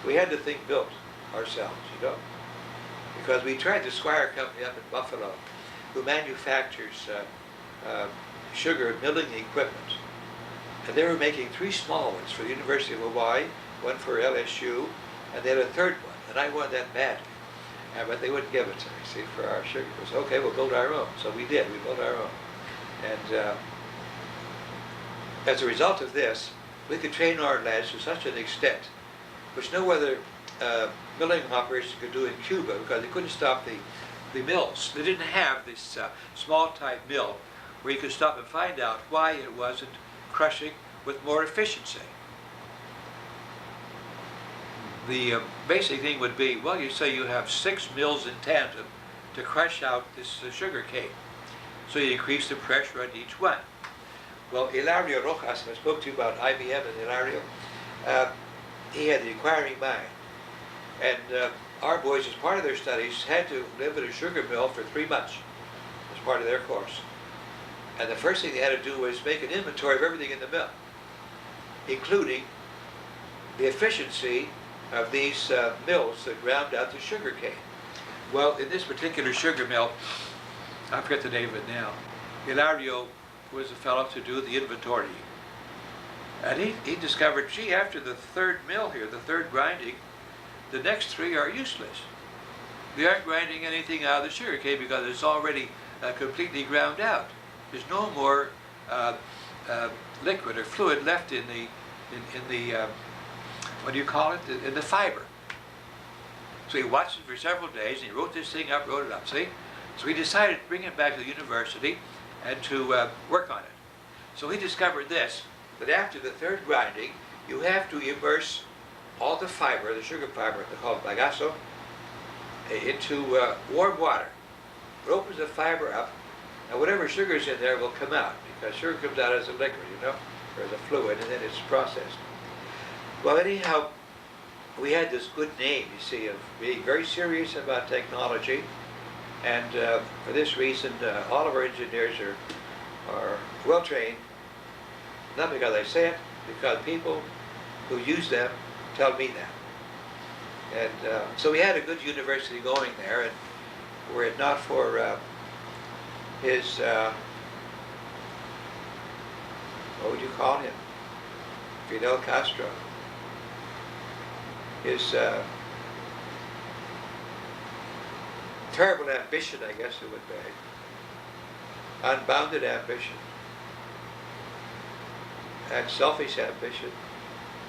We had the thing built ourselves, you know, because we tried the Squire Company up in Buffalo, who manufactures sugar milling equipment. And they were making 3 small ones for the University of Hawaii, 1 for LSU, and they had a 3rd one, and I wanted that badly. But they wouldn't give it to me, see, for our sugar. It was, okay, we'll build our own. So we did, we built our own. And as a result of this, we could train our lads to such an extent, which no other milling operation could do in Cuba, because they couldn't stop the mills. They didn't have this small type mill where you could stop and find out why it wasn't crushing with more efficiency. The basic thing would be, well, you say you have 6 mills in tandem to crush out this sugar cane. So you increase the pressure on each one. Well, Hilario Rojas, I spoke to you about IBM and Hilario, he had the inquiring mind. And our boys, as part of their studies, had to live at a sugar mill for 3 months as part of their course. And the first thing they had to do was make an inventory of everything in the mill, including the efficiency of these mills that ground out the sugar cane. Well, in this particular sugar mill, I forget the name of it now, Hilario was the fellow to do the inventory. And he discovered, gee, after the 3rd mill here, the 3rd grinding, the next 3 are useless. They aren't grinding anything out of the sugar cane because it's already completely ground out. There's no more liquid or fluid left in the what do you call it? In the fiber. So he watched it for several days, and he wrote this thing up, wrote it up, see? So he decided to bring it back to the university and to work on it. So he discovered this, that after the 3rd grinding, you have to immerse all the fiber, the sugar fiber, they call it bagazo, into warm water. It opens the fiber up, and whatever sugar is in there will come out, because sugar comes out as a liquid, you know, or as a fluid, and then it's processed. Well, anyhow, we had this good name, you see, of being very serious about technology, and for this reason, all of our engineers are well trained, not because I say it, because people who use them tell me that. And so we had a good university going there, and were it not for his, what would you call him? Fidel Castro. His terrible ambition, I guess it would be. Unbounded ambition. And selfish ambition.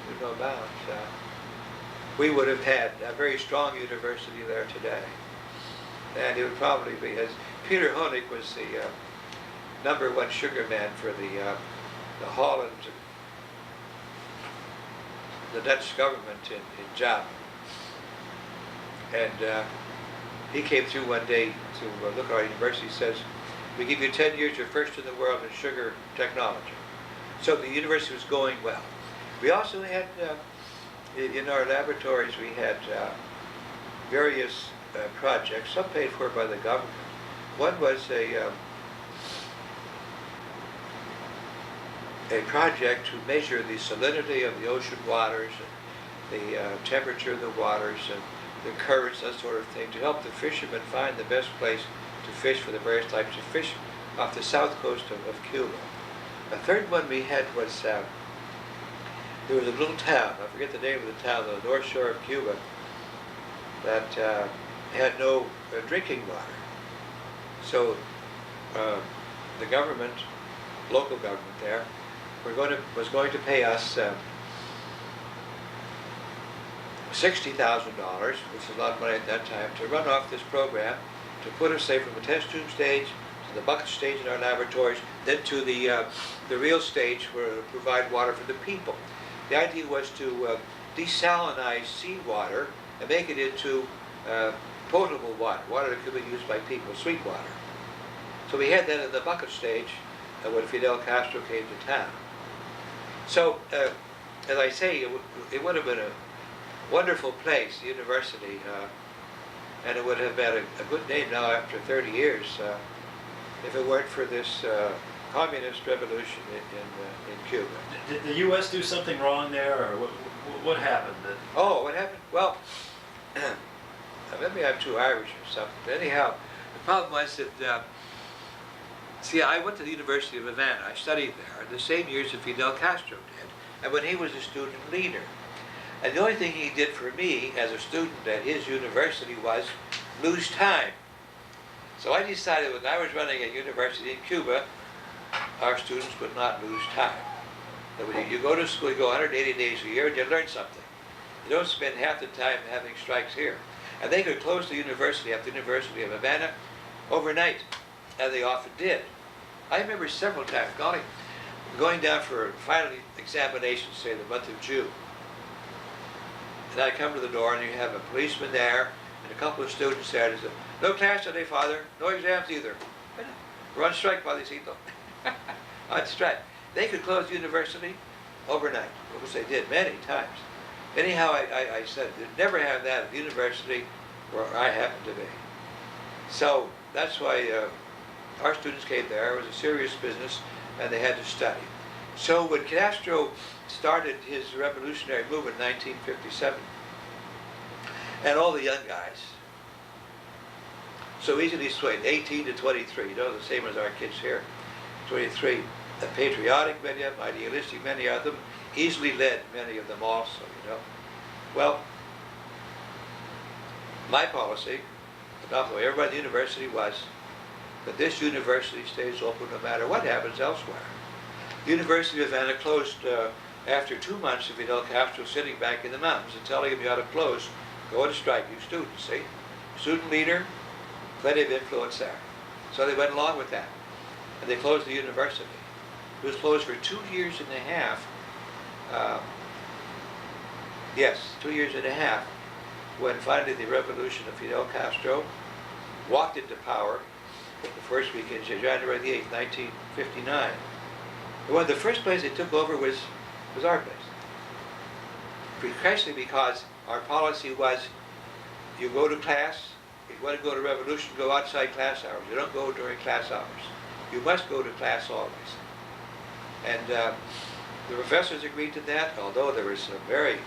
There's no bounds. We would have had a very strong university there today. And it would probably be, as Peter Honig was the #1 sugar man for the Holland, the Dutch government in Java. And he came through one day to look at our university. He says, we give you 10 years, you're first in the world in sugar technology. So the university was going well. We also had, in our laboratories, we had various projects, some paid for by the government. One was a project to measure the salinity of the ocean waters, and the temperature of the waters, and the currents, that sort of thing, to help the fishermen find the best place to fish for the various types of fish off the south coast of Cuba. A 3rd one we had was, there was a little town, I forget the name of the town, on the north shore of Cuba, that had no drinking water. So the government, local government there, was going to pay us $60,000, which is a lot of money at that time, to run off this program, to put us, say, from the test tube stage to the bucket stage in our laboratories, then to the real stage where it would provide water for the people. The idea was to desalinize seawater and make it into potable water, water that could be used by people, sweet water. So we had that in the bucket stage when Fidel Castro came to town. So, as I say, it would have been a wonderful place, the university, and it would have had a good name now after 30 years if it weren't for this communist revolution in Cuba. Did the U.S. do something wrong there, or what happened? Oh, what happened? Well, maybe I'm too Irish or something. But anyhow, the problem was that, see, I went to the University of Havana. I studied there the same years that Fidel Castro did, and when he was a student leader. And the only thing he did for me as a student at his university was lose time. So I decided when I was running a university in Cuba, our students would not lose time. That when you go to school, you go 180 days a year and you learn something. You don't spend half the time having strikes here. And they could close the university at the University of Havana overnight, and they often did. I remember several times going down for final examinations, say the month of June. And I come to the door and you have a policeman there and a couple of students there. And they say, "No class today, Father. No exams either. We're on strike, Padrecito." On strike. They could close the university overnight, which they did many times. Anyhow, I said, they'd never have that at the university where I happened to be. So that's why our students came there. It was a serious business and they had to study. So when Castro started his revolutionary movement in 1957, and all the young guys, so easily swayed, 18 to 23, you know, the same as our kids here, 23, patriotic, many of them, idealistic, many of them, easily led, many of them also, you know. Well, my policy, about where everybody at the university was, that this university stays open no matter what happens elsewhere. The University of Havana closed after 2 months of Fidel Castro sitting back in the mountains and telling him you ought to close, go on strike, you students, see? Student leader, plenty of influence there. So they went along with that. And they closed the university. It was closed for 2 years and a half. Yes, 2 years and a half, when finally the revolution of Fidel Castro walked into power the first weekend, January the 8th, 1959. And one of the first places they took over was our place. Precisely because our policy was, you go to class, if you want to go to revolution, go outside class hours. You don't go during class hours. You must go to class always. And the professors agreed to that, although there was some very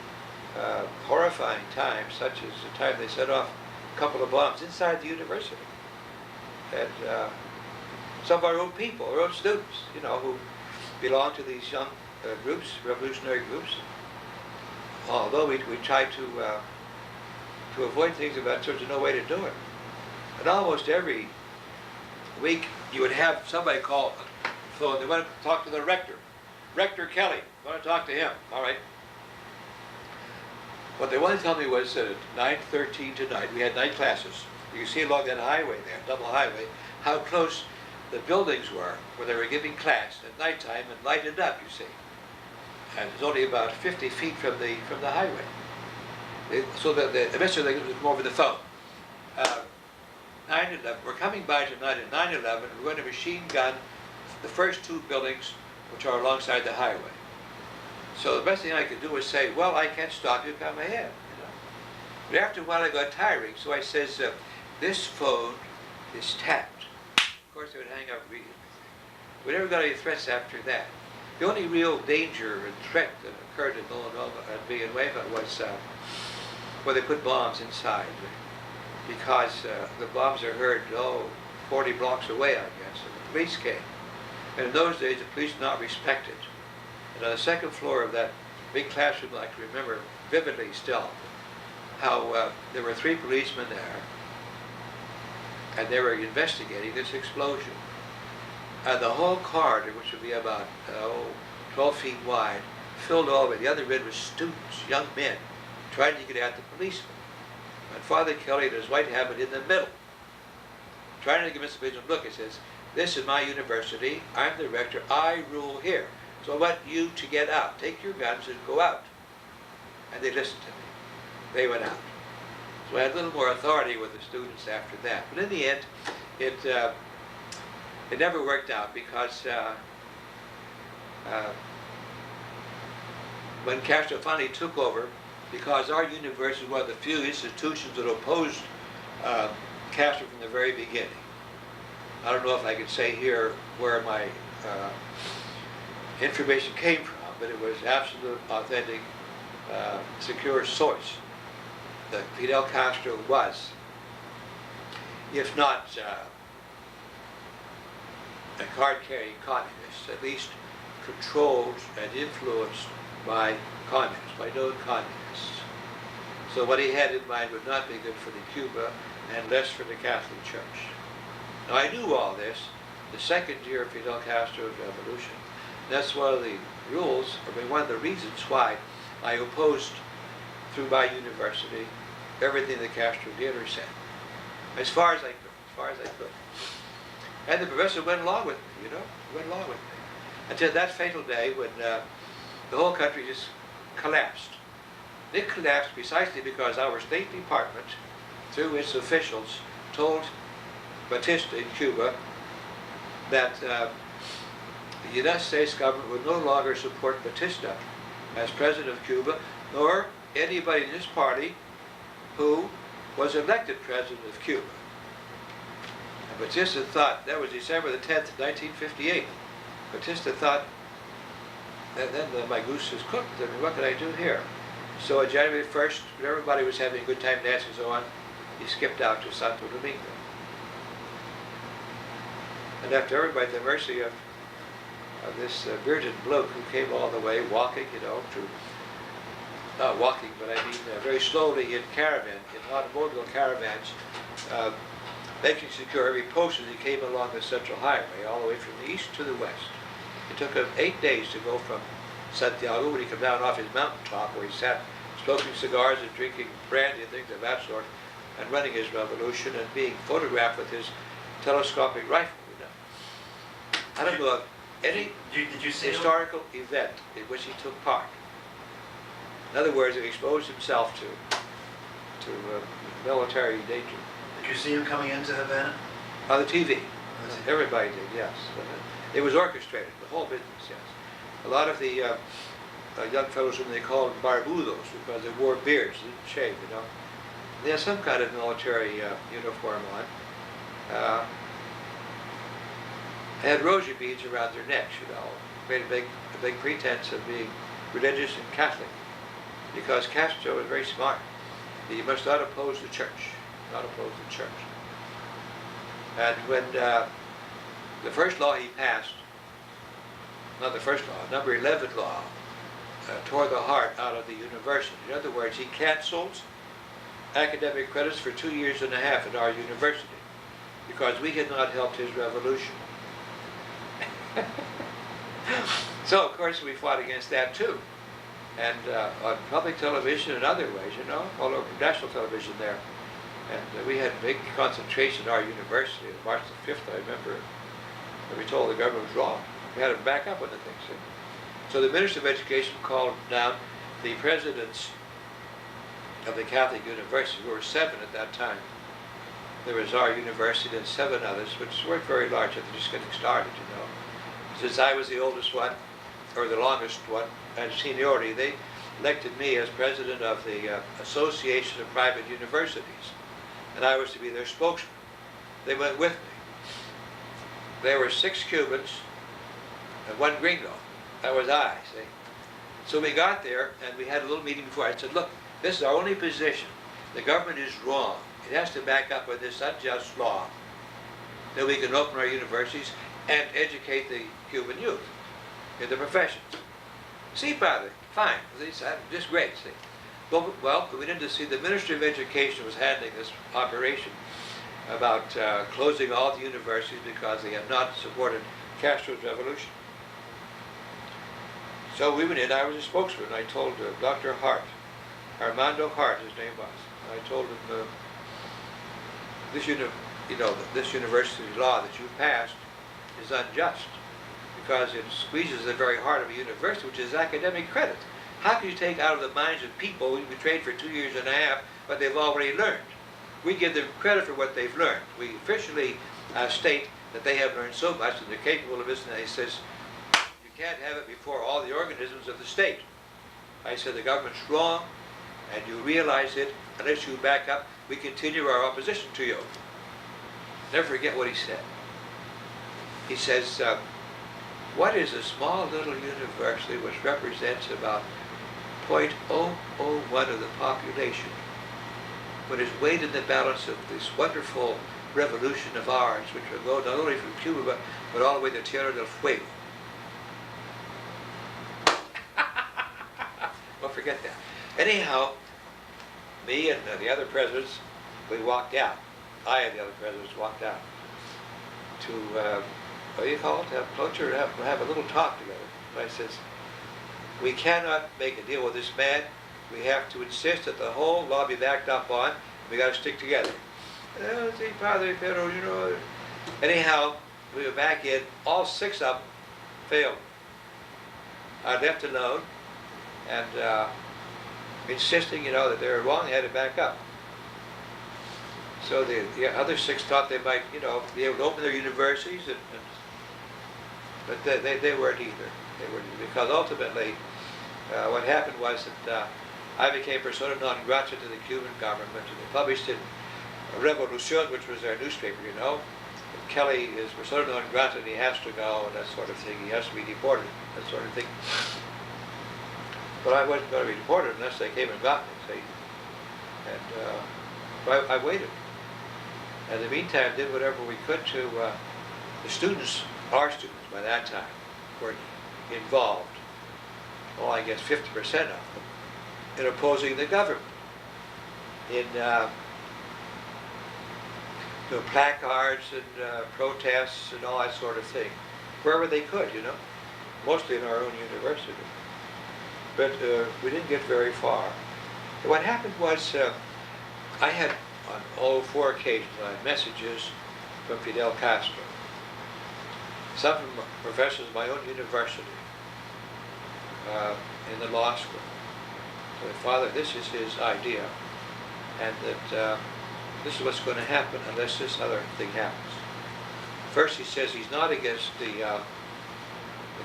horrifying times, such as the time they set off a couple of bombs inside the university. And some of our own people, our own students, you know, who belong to these young groups, revolutionary groups. Although we tried to avoid things of that sort, there's no way to do it. And almost every week you would have somebody call phone. They want to talk to the rector. Rector Kelly, want to talk to him. All right. What they wanted to tell me was that at 9:13 tonight, we had night classes. You can see along that highway there, double highway, how close the buildings were where they were giving class at nighttime and lighted up, you see. And it's only about 50 feet from the highway. So that the eventually they could come over the phone. 9/11, we're coming by tonight at 9/11, we're going to machine gun the first 2 buildings which are alongside the highway. So the best thing I could do was say, well, I can't stop you, come ahead. You know? But after a while I got tiring, so I says, this phone is tapped. Of course they would hang up immediately. We never got any threats after that. The only real danger and threat that occurred in Villanueva was where they put bombs inside. Because the bombs are heard, 40 blocks away, I guess, and the police came. And in those days, the police were not respected. And on the second floor of that big classroom, I can remember vividly still, how there were 3 policemen there, and they were investigating this explosion. And the whole corridor, which would be about 12 feet wide, filled all the way. The other end was students, young men, trying to get at the policemen. And Father Kelly and his white habit in the middle, trying to convince the policeman, look, he says, this is my university, I'm the rector, I rule here. So I want you to get out. Take your guns and go out. And they listened to me. They went out. So I had a little more authority with the students after that. But in the end, it never worked out because when Castro finally took over, because our university was one of the few institutions that opposed Castro from the very beginning. I don't know if I could say here where my information came from, but it was absolute, authentic, secure source that Fidel Castro was, if not a card-carrying communist, at least controlled and influenced by communists, by known communists. So what he had in mind would not be good for the Cuba and less for the Catholic Church. Now I knew all this the second year of Fidel Castro's revolution. That's one of the rules, I mean one of the reasons why I opposed through my university everything that Castro did or said. As far as I could. And the professor went along with me, went along with me. Until that fatal day when the whole country just collapsed. It collapsed precisely because our State Department, through its officials, told Batista in Cuba that the United States government would no longer support Batista as president of Cuba, nor anybody in his party who was elected president of Cuba. And Batista thought, that was December the 10th, 1958. Batista thought, and then my goose is cooked, I mean, what can I do here? So on January 1st, when everybody was having a good time dancing and so on, he skipped out to Santo Domingo. And left everybody at the mercy of this bearded bloke who came all the way walking, not walking, but I mean very slowly in caravan, in automobile caravans, making secure every post as he came along the Central Highway, all the way from the east to the west. It took him 8 days to go from Santiago, when he came down off his mountaintop where he sat smoking cigars and drinking brandy and things of that sort, and running his revolution and being photographed with his telescopic rifle. I don't know of any historical event in which he took part. In other words, he exposed himself to military danger. Did you see him coming into Havana? On the TV. Everybody did, yes. It was orchestrated, the whole business, yes. A lot of the young fellows whom they called barbudos because they wore beards, they didn't shave, They had some kind of military uniform on. They had rosary beads around their necks, Made a big pretense of being religious and Catholic. Because Castro was very smart. He must not oppose the church. Not oppose the church. And when the first law he passed, not the first law, number 11 law, tore the heart out of the university. In other words, he canceled academic credits for 2.5 years in our university because we had not helped his revolution. So, of course, we fought against that too. And on public television and other ways, all over national television there. And we had big concentration in our university. On March the 5th, I remember, that we told the government was wrong. We had to back up on the things. So the Minister of Education called down the presidents of the Catholic University, who were 7 at that time. There was our university and 7 others, which weren't very large, they're just getting started, Since I was the oldest one, or the longest one, and seniority, they elected me as president of the Association of Private Universities, and I was to be their spokesman. They went with me. There were 6 Cubans and 1 gringo. That was I, see. So we got there, and we had a little meeting before. I said, look, this is our only position. The government is wrong. It has to back up with this unjust law. Then we can open our universities and educate the Cuban youth in the professions. See, Padre, fine. Just great, see. Well, we didn't see the Ministry of Education was handling this operation. about closing all the universities because they had not supported Castro's revolution. So we went in, I was a spokesman. I told Dr. Hart, Armando Hart, his name was. I told him, this university law that you passed is unjust because it squeezes the very heart of a university, which is academic credit. How can you take out of the minds of people who've been trained for 2 years and a half what they've already learned? We give them credit for what they've learned. We officially state that they have learned so much and they're capable of this, and he says, you can't have it before all the organisms of the state. I said, the government's wrong, and you realize it. Unless you back up, we continue our opposition to you. Never forget what he said. He says, what is a small little university which represents about 0.001 of the population, but is weighed in the balance of this wonderful revolution of ours, which will go not only from Cuba, but all the way to Tierra del Fuego. Don't forget that. Anyhow, me and the other presidents, we walked out. I and the other presidents walked out to, what do you call it, to have cloture, have a little talk together. And I says, we cannot make a deal with this man. We have to insist that the whole law be backed up on. We got to stick together. See, Padre Pedro, you know. Anyhow, we were back in. All 6 of them failed. I left alone and insisting, you know, that they were wrong. They had to back up. So the other 6 thought they might, you know, be able to open their universities, but they weren't either. They weren't, because ultimately, what happened was that I became persona non grata to the Cuban government, and they published in Revolucion, which was their newspaper, you know. And Kelly is persona non grata, and he has to go, and that sort of thing. He has to be deported, that sort of thing. But I wasn't going to be deported unless they came and got me, see. And but I waited. And in the meantime, did whatever we could to, the students, our students by that time, were involved, well, I guess 50% of them, in opposing the government, in placards and protests and all that sort of thing, wherever they could, you know, mostly in our own university. But we didn't get very far. What happened was, I had, on all 4 occasions, I had messages from Fidel Castro. Some from professors of my own university in the law school. So, Father, this is his idea, and that this is what's going to happen unless this other thing happens. First, he says he's not against the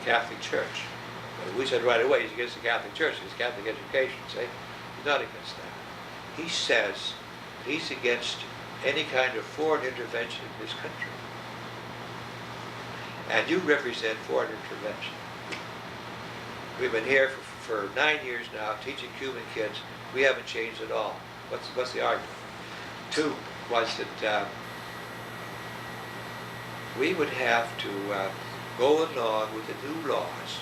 Catholic Church. We said right away he's against the Catholic Church, he's Catholic education, see? He's not against that. He says he's against any kind of foreign intervention in this country. And you represent foreign intervention. We've been here for 9 years now teaching Cuban kids. We haven't changed at all. What's the argument? 2 was that we would have to go along with the new laws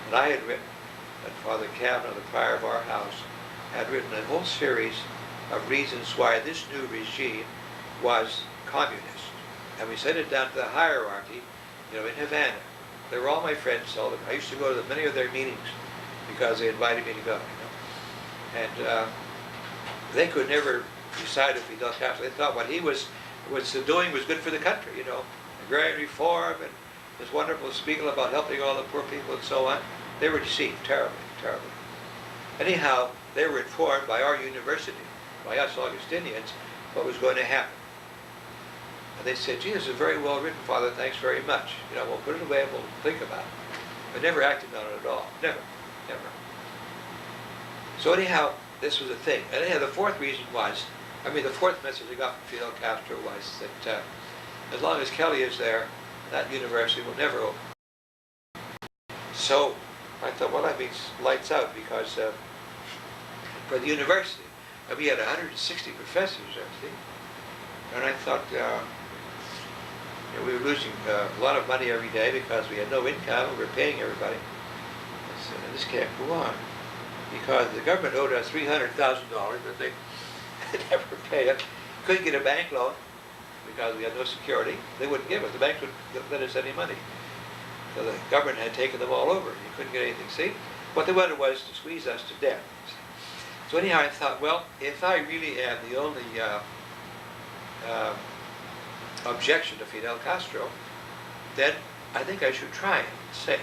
that I had written, that Father Kavanaugh, the prior of our house, had written a whole series of reasons why this new regime was communist. And we sent it down to the hierarchy, you know, in Havana. They were all my friends, all of them. I used to go to many of their meetings because they invited me to go, you know. And they could never decide if Fidel Castro. They thought what he was doing was good for the country, you know, agrarian reform and his wonderful speaking about helping all the poor people and so on. They were deceived terribly, terribly. Anyhow, they were informed by our university, by us Augustinians, what was going to happen. And they said, gee, this is very well written, Father, thanks very much. You know, we'll put it away and we'll think about it. But never acted on it at all. Never, never. So anyhow, this was a thing. And anyhow, the 4th reason was, the 4th message I got from Fidel Castro was that as long as Kelly is there, that university will never open. So I thought, well, that means lights out, because for the university, and we had 160 professors there, see? And I thought, we were losing a lot of money every day because we had no income and we were paying everybody. I said, this can't go on, because the government owed us $300,000 that they never paid us. Couldn't get a bank loan. because we had no security. They wouldn't give it. The banks wouldn't let us any money. So the government had taken them all over. You couldn't get anything, see? What they wanted was to squeeze us to death. So anyhow, I thought, well, if I really am the only objection to Fidel Castro, then I think I should try it, say.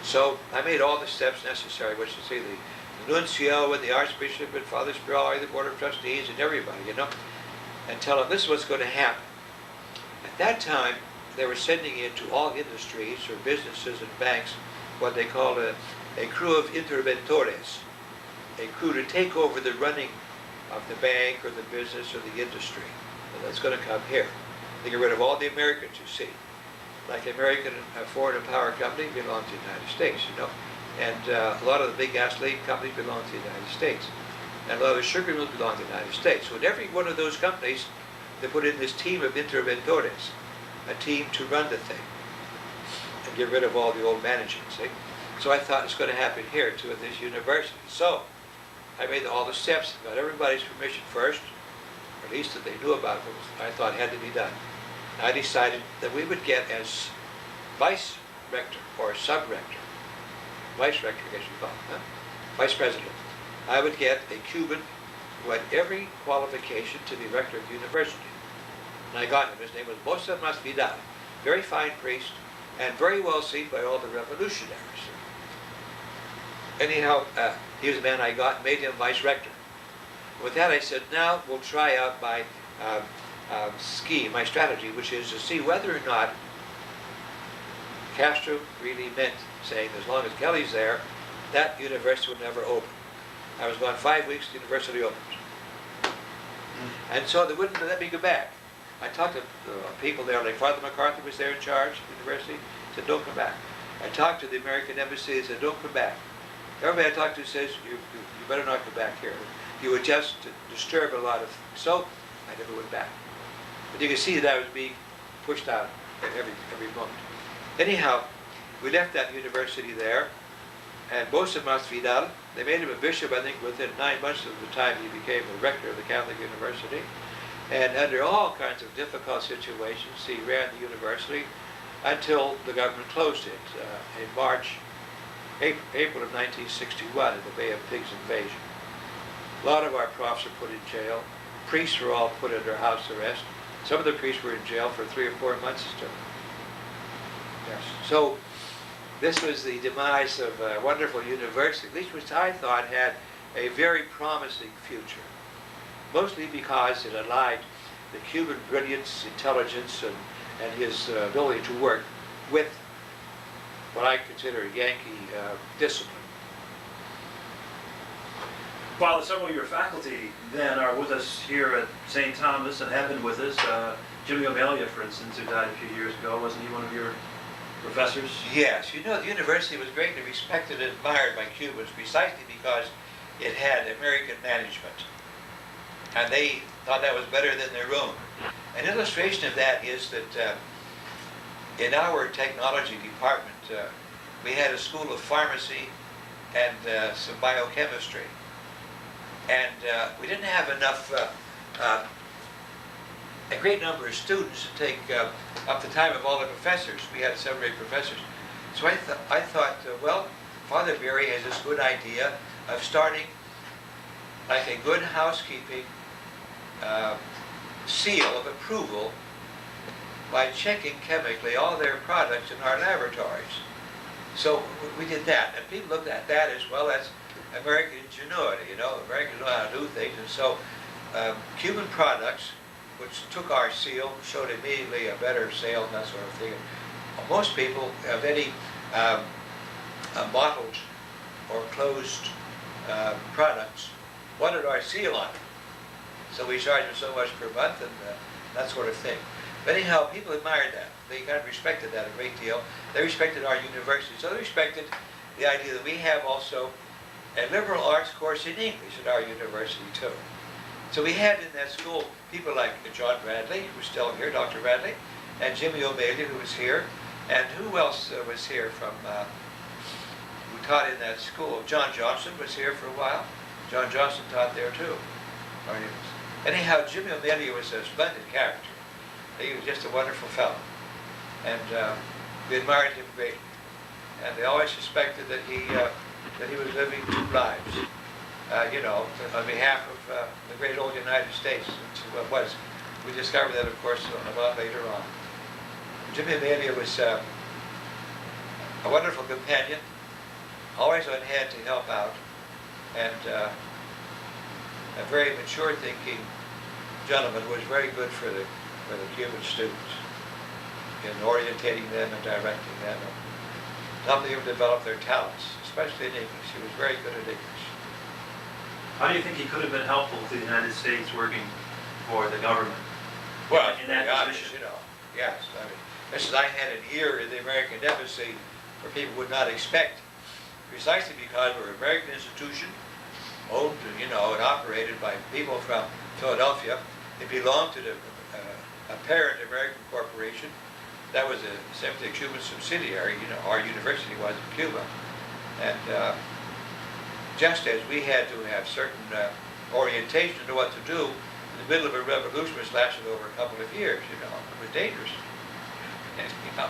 So I made all the steps necessary, which is to see the nuncio and the archbishop and Father Spirali, the board of trustees, and everybody, you know, and tell them this is what's going to happen. At that time, they were sending into all industries or businesses and banks what they called a crew of interventores, a crew to take over the running of the bank or the business or the industry. And that's going to come here. They get rid of all the Americans, you see. Like American foreign power company belong to the United States, you know. And a lot of the big gasoline companies belong to the United States. And a lot of the sugar mills belong to the United States. So in every one of those companies, they put in this team of interventores, a team to run the thing and get rid of all the old management, see? So I thought it's going to happen here too at this university. So I made all the steps, got everybody's permission first, or at least that they knew about what I thought had to be done. I decided that we would get as vice rector or sub-rector, vice rector I guess you call it, huh? Vice president. I would get a Cuban who had every qualification to be rector of the university. And I got him. His name was O.S.A. Very fine priest and very well seen by all the revolutionaries. Anyhow, he was the man I got and made him vice rector. With that I said, now we'll try out my scheme, my strategy, which is to see whether or not Castro really meant saying as long as Kelly's there, that university would never open. I was gone 5 weeks, the university opened. And so they wouldn't let me go back. I talked to people there, like Father MacArthur was there in charge of the university, he said, don't come back. I talked to the American embassy, they said, don't come back. Everybody I talked to says, you better not come back here. You would just disturb a lot of things. So I never went back. But you can see that I was being pushed out at every moment. Anyhow, we left that university there, and O.S.A. they made him a bishop, I think, within 9 months of the time he became the rector of the Catholic University. And under all kinds of difficult situations, he ran the university until the government closed it in April of 1961 in the Bay of Pigs invasion. A lot of our profs were put in jail. Priests were all put under house arrest. Some of the priests were in jail for 3 or 4 months still. Yes. So this was the demise of a wonderful university, at least which I thought had a very promising future. Mostly because it allied the Cuban brilliance, intelligence, and his ability to work with what I consider Yankee discipline. Father, several of your faculty then are with us here at St. Thomas and have been with us. Jimmy O'Malley, for instance, who died a few years ago, wasn't he one of your professors? Yes, you know, the university was greatly respected and admired by Cubans precisely because it had American management. And they thought that was better than their own. An illustration of that is that in our technology department, we had a school of pharmacy and some biochemistry. And we didn't have enough, a great number of students to take up the time of all the professors. We had 7 or 8 professors. So I thought, well, Father Berry has this good idea of starting like a good housekeeping seal of approval by checking chemically all their products in our laboratories. So we did that, and people looked at that as well as American ingenuity, you know, Americans know how to do things, and so Cuban products, which took our seal, showed immediately a better sale and that sort of thing. Most people of any bottled or closed products wanted our seal on it. So we charged them so much per month and that sort of thing. But anyhow, people admired that. They kind of respected that a great deal. They respected our university. So they respected the idea that we have also a liberal arts course in English at our university too. So we had in that school people like John Bradley, who's still here, Dr. Bradley, and Jimmy O'Malley, who was here, and who else was here from, who taught in that school? John Johnson was here for a while. John Johnson taught there too. Anyhow, Jimmy O'Malley was a splendid character. He was just a wonderful fellow, and we admired him greatly. And they always suspected that he was living two lives, you know, on behalf of the great old United States, which was. We discovered that, of course, a lot later on. Jimmy Amelia was a wonderful companion, always on hand to help out, and a very mature-thinking gentleman who was very good for the Cuban students in orientating them and directing them, and helping them develop their talents, especially in English. He was very good at English. How do you think he could have been helpful to the United States working for the government? Well, in that obvious, position? you know, yes. I mean, this is, I had an ear in the American embassy where people would not expect, precisely because we're an American institution, owned, you know, and operated by people from Philadelphia. It belonged to a parent American corporation that was simply a Cuban subsidiary. You know, our university was in Cuba, and just as we had to have certain orientation to what to do in the middle of a revolution which lasted over a couple of years, you know, it was dangerous. And, you know,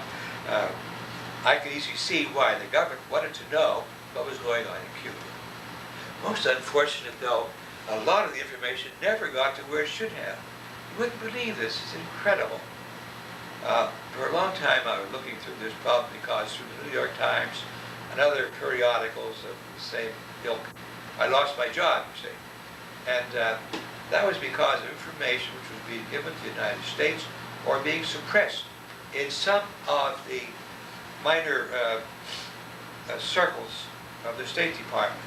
I could easily see why the government wanted to know what was going on in Cuba. Most unfortunate, though, a lot of the information never got to where it should have. You wouldn't believe this. It's incredible. For a long time, I was looking through this problem because through the New York Times and other periodicals of the same ilk, I lost my job, you see. And that was because of information which was being given to the United States or being suppressed in some of the minor circles of the State Department.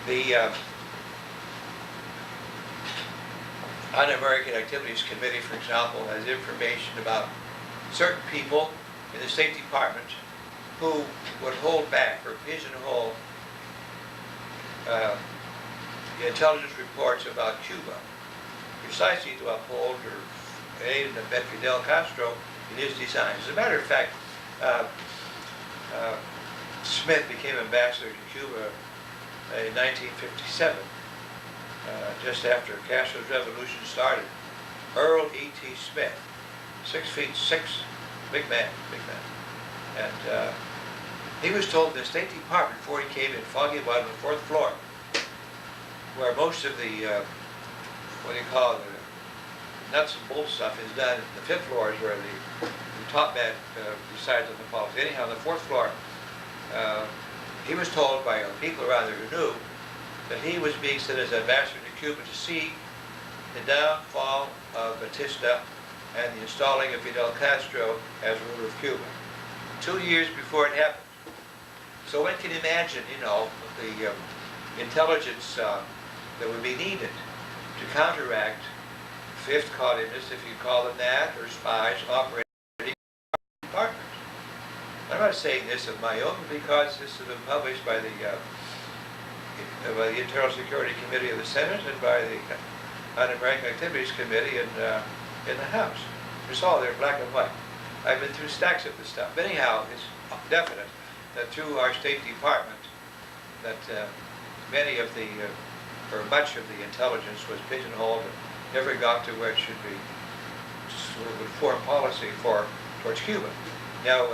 The Un-American Activities Committee, for example, has information about certain people in the State Department who would hold back or pigeonhole the intelligence reports about Cuba, precisely to uphold or aid and abet Fidel Castro in his designs. As a matter of fact, Smith became ambassador to Cuba in 1957, just after Castro's revolution started. Earl E.T. Smith, 6'6", big man. And he was told in the State Department before he came in, foggy about on the 4th floor, where most of the, what do you call it, the nuts and bolts stuff is done. The 5th floor is where the top man decides on the policy. Anyhow, on the 4th floor, he was told by people around there who knew that he was being sent as ambassador to Cuba to see the downfall of Batista and the installing of Fidel Castro as ruler of Cuba. 2 years before it happened. So one can imagine, you know, the intelligence that would be needed to counteract fifth columnists, if you call them that, or spies operating departments. I'm not saying this of my own because this has been published by the Internal Security Committee of the Senate and by the Un-American Activities Committee in the House. It's all there, black and white. I've been through stacks of this stuff. But anyhow, it's definite that through our State Department, that many of the, or much of the intelligence was pigeonholed and never got to where it should be, with foreign policy towards Cuba. Now,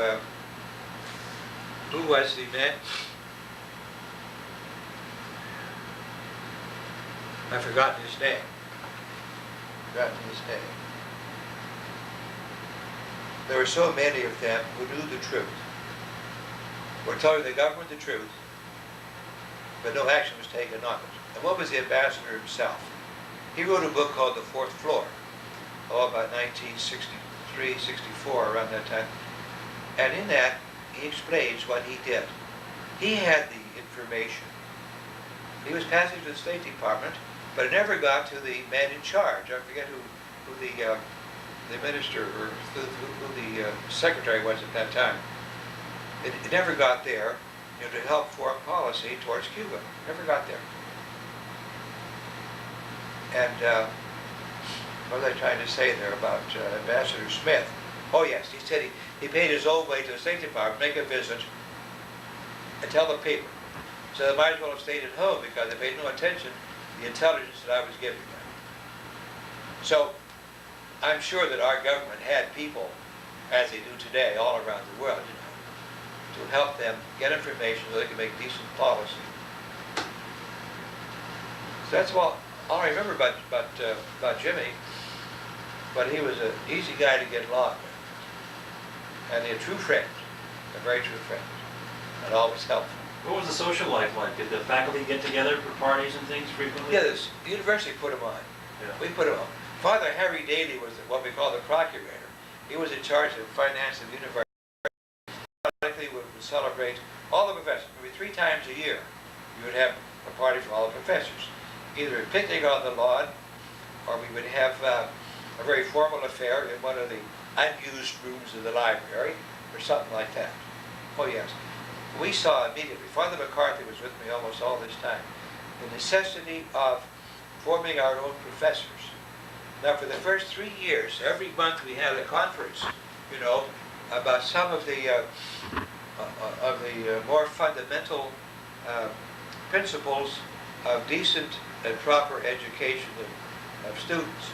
who was the man? I've forgotten his name. There were so many of them who knew the truth, were telling the government the truth, but no action was taken on it. And what was the ambassador himself? He wrote a book called The Fourth Floor, about 1963, 64, around that time. And in that, he explains what he did. He had the information. He was passing to the State Department, but it never got to the man in charge. I forget who the minister or who the secretary was at that time. It never got there, you know, to help foreign policy towards Cuba. Never got there. And what was I trying to say there about Ambassador Smith? Oh yes, he said he paid his own way to the State Department, make a visit, and tell the people. So they might as well have stayed at home because they paid no attention to the intelligence that I was giving them. So I'm sure that our government had people, as they do today, all around the world, to help them get information so they can make decent policy. So that's all I remember about Jimmy. But he was an easy guy to get along with, and a true friend, a very true friend, and always helpful. What was the social life like? Did the faculty get together for parties and things frequently? Yeah, the university put him on. Yeah. We put him on. Father Harry Daly was what we call the procurator. He was in charge of finance of the university. We would celebrate all the professors. Maybe 3 times a year, we would have a party for all the professors. Either a picnic on the lawn, or we would have a very formal affair in one of the unused rooms of the library, or something like that. Oh yes. We saw immediately, Father McCarthy was with me almost all this time, the necessity of forming our own professors. Now for the first 3 years, every month we had a conference, about some of the more fundamental principles of decent and proper education of students.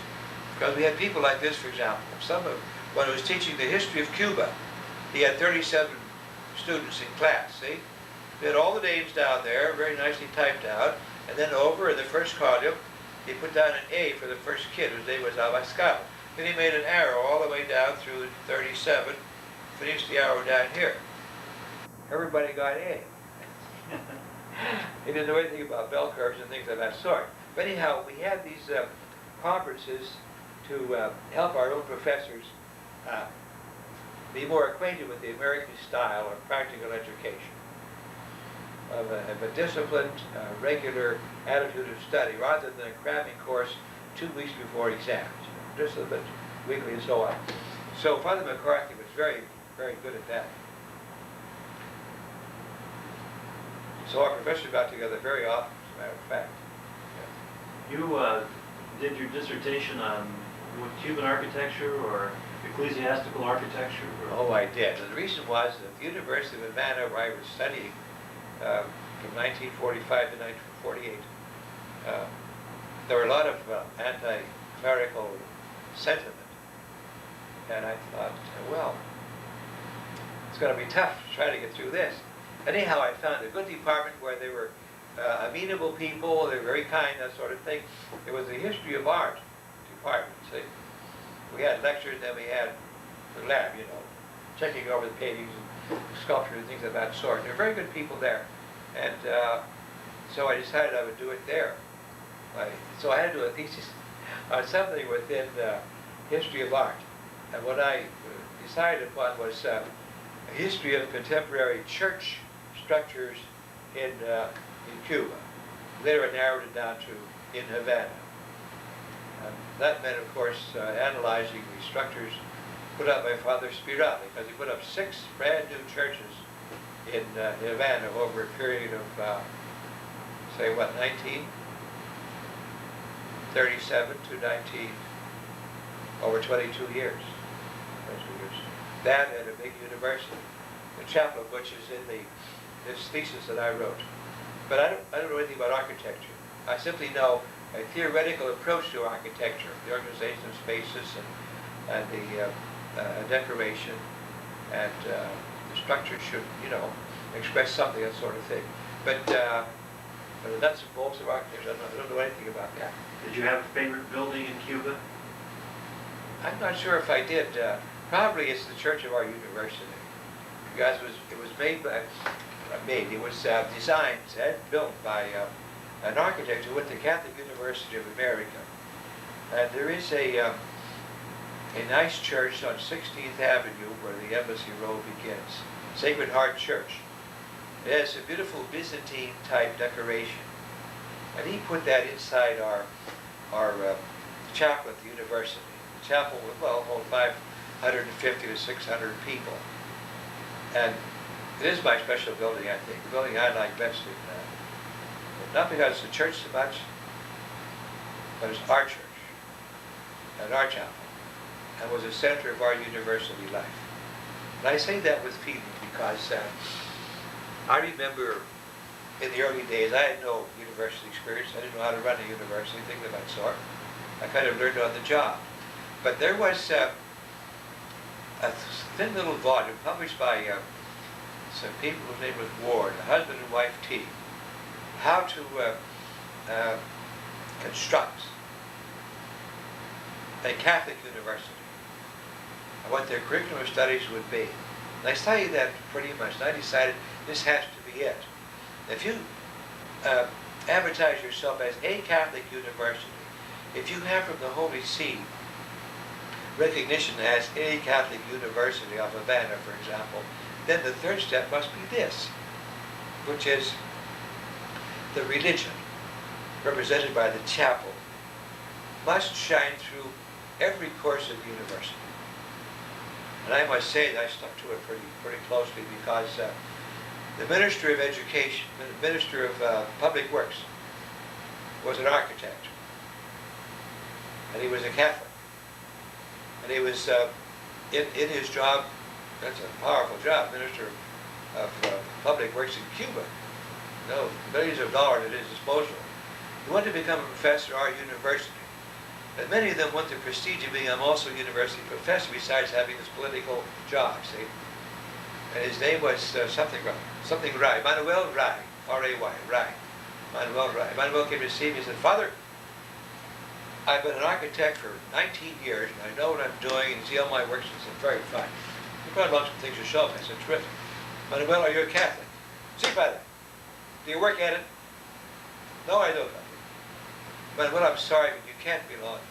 Because we had people like this, for example. When I was teaching the history of Cuba, he had 37 students in class, see? He had all the names down there, very nicely typed out, and then over in the first column, he put down an A for the first kid, whose name was O.S.A. Then he made an arrow all the way down through 37, finished the arrow down here. Everybody got A. He didn't know anything about bell curves and things of that sort. But anyhow, we had these conferences to help our own professors be more acquainted with the American style of practical education, of a disciplined, regular attitude of study, rather than a cramming course 2 weeks before exams, disciplined, weekly, and so on. So Father McCarthy was very, very good at that. So our professors got together very often, as a matter of fact. Yeah. You did your dissertation on Cuban architecture or ecclesiastical architecture? Or? Oh, I did. And the reason was that at the University of Havana, where I was studying from 1945 to 1948, there were a lot of anti-clerical sentiment. And I thought, well, it's going to be tough to try to get through this. Anyhow, I found a good department where they were amenable people, they were very kind, that sort of thing. It was the history of art department, see. We had lectures, then we had the lab, checking over the paintings and sculpture and things of that sort. There were very good people there. And so I decided I would do it there. So I had to do a thesis on something within history of art. And what I decided upon was a history of contemporary church structures in Cuba. Later I narrowed it down to in Havana. And that meant, of course, analyzing the structures put up by Father Spirali, because he put up 6 brand new churches in Havana over a period of, say, what, 1937 to 19, over 22 years. That at a big university, the chapel of which is in this thesis that I wrote. But I don't know anything about architecture. I simply know a theoretical approach to architecture, the organization of spaces and the decoration, and the structure should, express something, that sort of thing. But the nuts and bolts of architecture, I don't know anything about that. Did you have a favorite building in Cuba? I'm not sure if I did. Probably it's the church of our university, because it was designed and built by an architect who went to Catholic University of America. And there is a nice church on 16th Avenue where the Embassy Road begins, Sacred Heart Church. It has a beautiful Byzantine type decoration. And he put that inside our chapel at the university. The chapel would, hold 550 to 600 people. And it is my special building, I think. The building I like best in not because it's the church so much, but it's our church and our chapel, and was a center of our university life. And I say that with feeling because I remember in the early days, I had no university experience. I didn't know how to run a university, things of that sort. I kind of learned on the job. But there was a thin little volume published by some people whose name was Ward, a husband and wife team, how to construct a Catholic university and what their curriculum of studies would be. And I studied that pretty much, and I decided this has to be it. If you advertise yourself as a Catholic university, if you have from the Holy See recognition as a Catholic university off a banner, for example, then the third step must be this, which is the religion represented by the chapel must shine through every course of the university. And I must say that I stuck to it pretty closely because the Minister of Education, the Minister of Public Works, was an architect, and he was a Catholic. And he was in his job, that's a powerful job, Minister of Public Works in Cuba. No, millions of dollars at his disposal. He wanted to become a professor at our university. And many of them want the prestige of being also a university professor besides having this political job, see? And his name was something Rai, Manuel Rai, R-A-Y, Rai. Manuel Rai. Manuel came to see me and said, Father, I've been an architect for 19 years, and I know what I'm doing, and see all my works. He said, very fine. You brought along some things to show me. I said, terrific. Manuel, are you a Catholic? See, Father, do you work at it? No, I don't. Manuel, I'm sorry, but you can't belong here.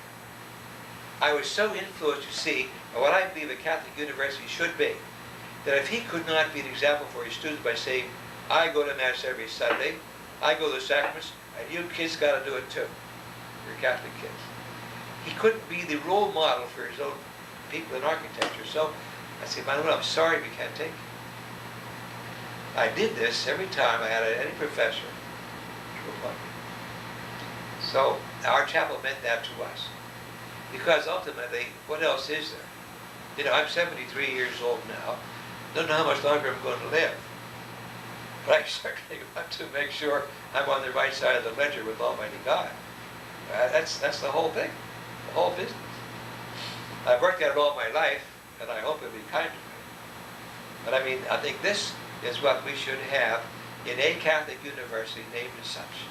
I was so influenced, you see, by what I believe a Catholic university should be, that if he could not be an example for his students by saying, I go to Mass every Sunday, I go to the sacraments, and you kids got to do it too. You're Catholic kids. He couldn't be the role model for his own people in architecture. So I said, Manuel, I'm sorry we can't take you. I did this every time I had any professor to appoint me. So our chapel meant that to us. Because ultimately, what else is there? You know, I'm 73 years old now. Don't know how much longer I'm going to live. But I certainly want to make sure I'm on the right side of the ledger with Almighty God. That's the whole thing, the whole business. I've worked at it all my life, and I hope it'll be kind to me. But I mean, I think this is what we should have in a Catholic university named as such.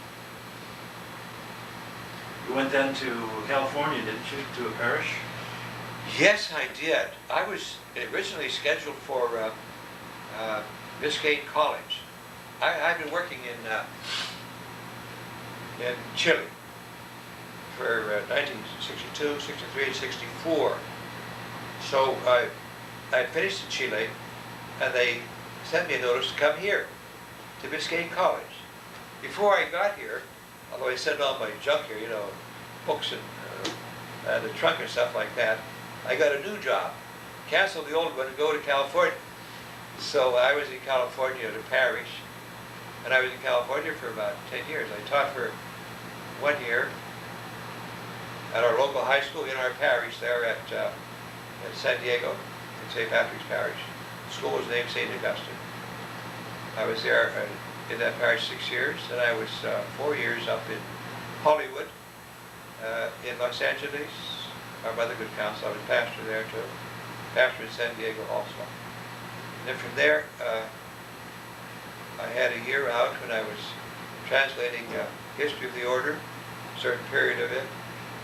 You went then to California, didn't you, to a parish? Yes, I did. I was originally scheduled for Biscayne College. I've been working in Chile for 1962, 63, and 64. So I finished in Chile, and they sent me a notice to come here to Biscayne College. Before I got here, although I sent all my junk here, you know, books and the trunk and stuff like that, I got a new job. Canceled the old one and go to California. So I was in California at a parish, and I was in California for about 10 years. I taught for 1 year at our local high school in our parish there at San Diego, in St. Patrick's Parish. The school was named St. Augustine. I was there in that parish 6 years, and I was 4 years up in Hollywood, in Los Angeles. Our mother could counsel. I was pastor there too. Pastor in San Diego also. And then from there, I had a year out when I was translating History of the Order, a certain period of it.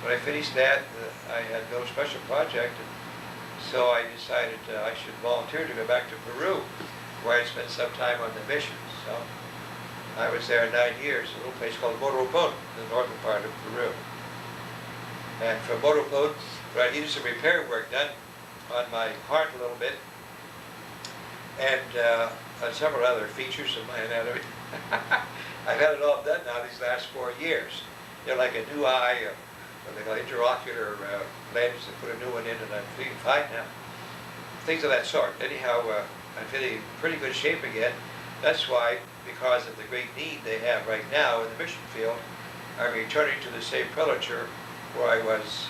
When I finished that, I had no special project, and so I decided I should volunteer to go back to Peru, where I spent some time on the mission. So I was there 9 years, a little place called Moropón, in the northern part of Peru. And from Moropón, where I needed some repair work done on my heart a little bit, and on several other features of my anatomy. I've had it all done now these last 4 years. You know, like a new eye, what they call interocular lens, to put a new one in, and I'm feeling fine now. Things of that sort. Anyhow, I'm feeling in pretty good shape again. That's why, because of the great need they have right now in the mission field, I'm returning to the same prelature where I was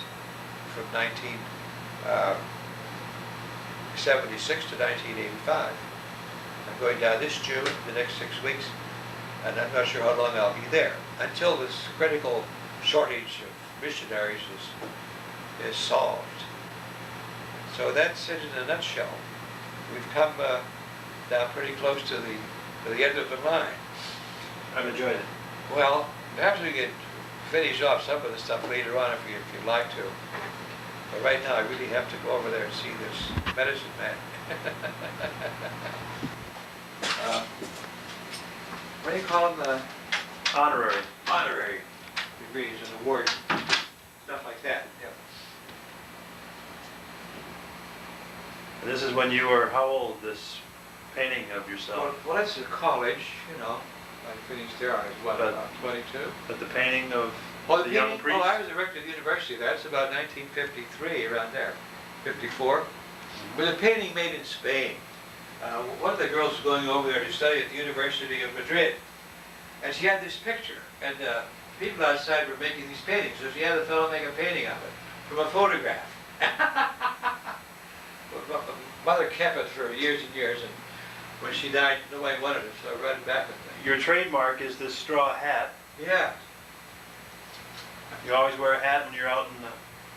from 1976 to 1985. I'm going down this June, the next 6 weeks, and I'm not sure how long I'll be there, until this critical shortage of missionaries is solved. So that's it in a nutshell. We've come now pretty close to the end of the line. I've enjoyed it. Well, perhaps we can finish off some of the stuff later on if you'd like to. But right now, I really have to go over there and see this medicine man. What do you call them? Honorary. Honorary degrees and awards, stuff like that. Yeah. And this is when you were how old, this painting of yourself? Well, that's a college, you know. I finished there, I was what, But- about 22? But the painting of Oh, the young painting? priest? Oh, I was the rector of the university. That's about 1953, around there, 54. With a painting made in Spain. One of the girls was going over there to study at the University of Madrid, and she had this picture, and people outside were making these paintings, so she had the fellow make a painting of it from a photograph. Mother kept it for years and years, and when she died, nobody wanted it, so I brought it back with me. Your trademark is this straw hat. Yeah. You always wear a hat when you're out in the...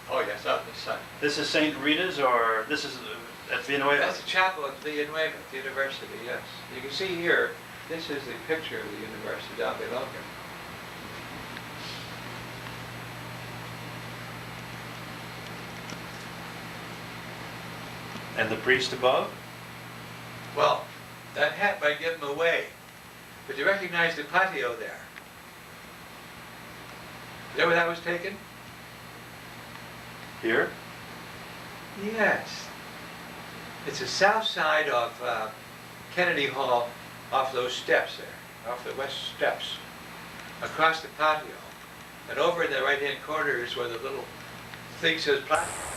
Oh yes, out in the sun. This is St. Rita's, or this is at Villanueva? That's the chapel at Villanueva, at the university, yes. You can see here, this is the picture of the university down below here. And the priest above? Well, that hat might give them away, but you recognize the patio there. Is that where that was taken? Here? Yes. It's the south side of Kennedy Hall, off those steps there, off the west steps, across the patio. And over in the right-hand corner is where the little thing says platform.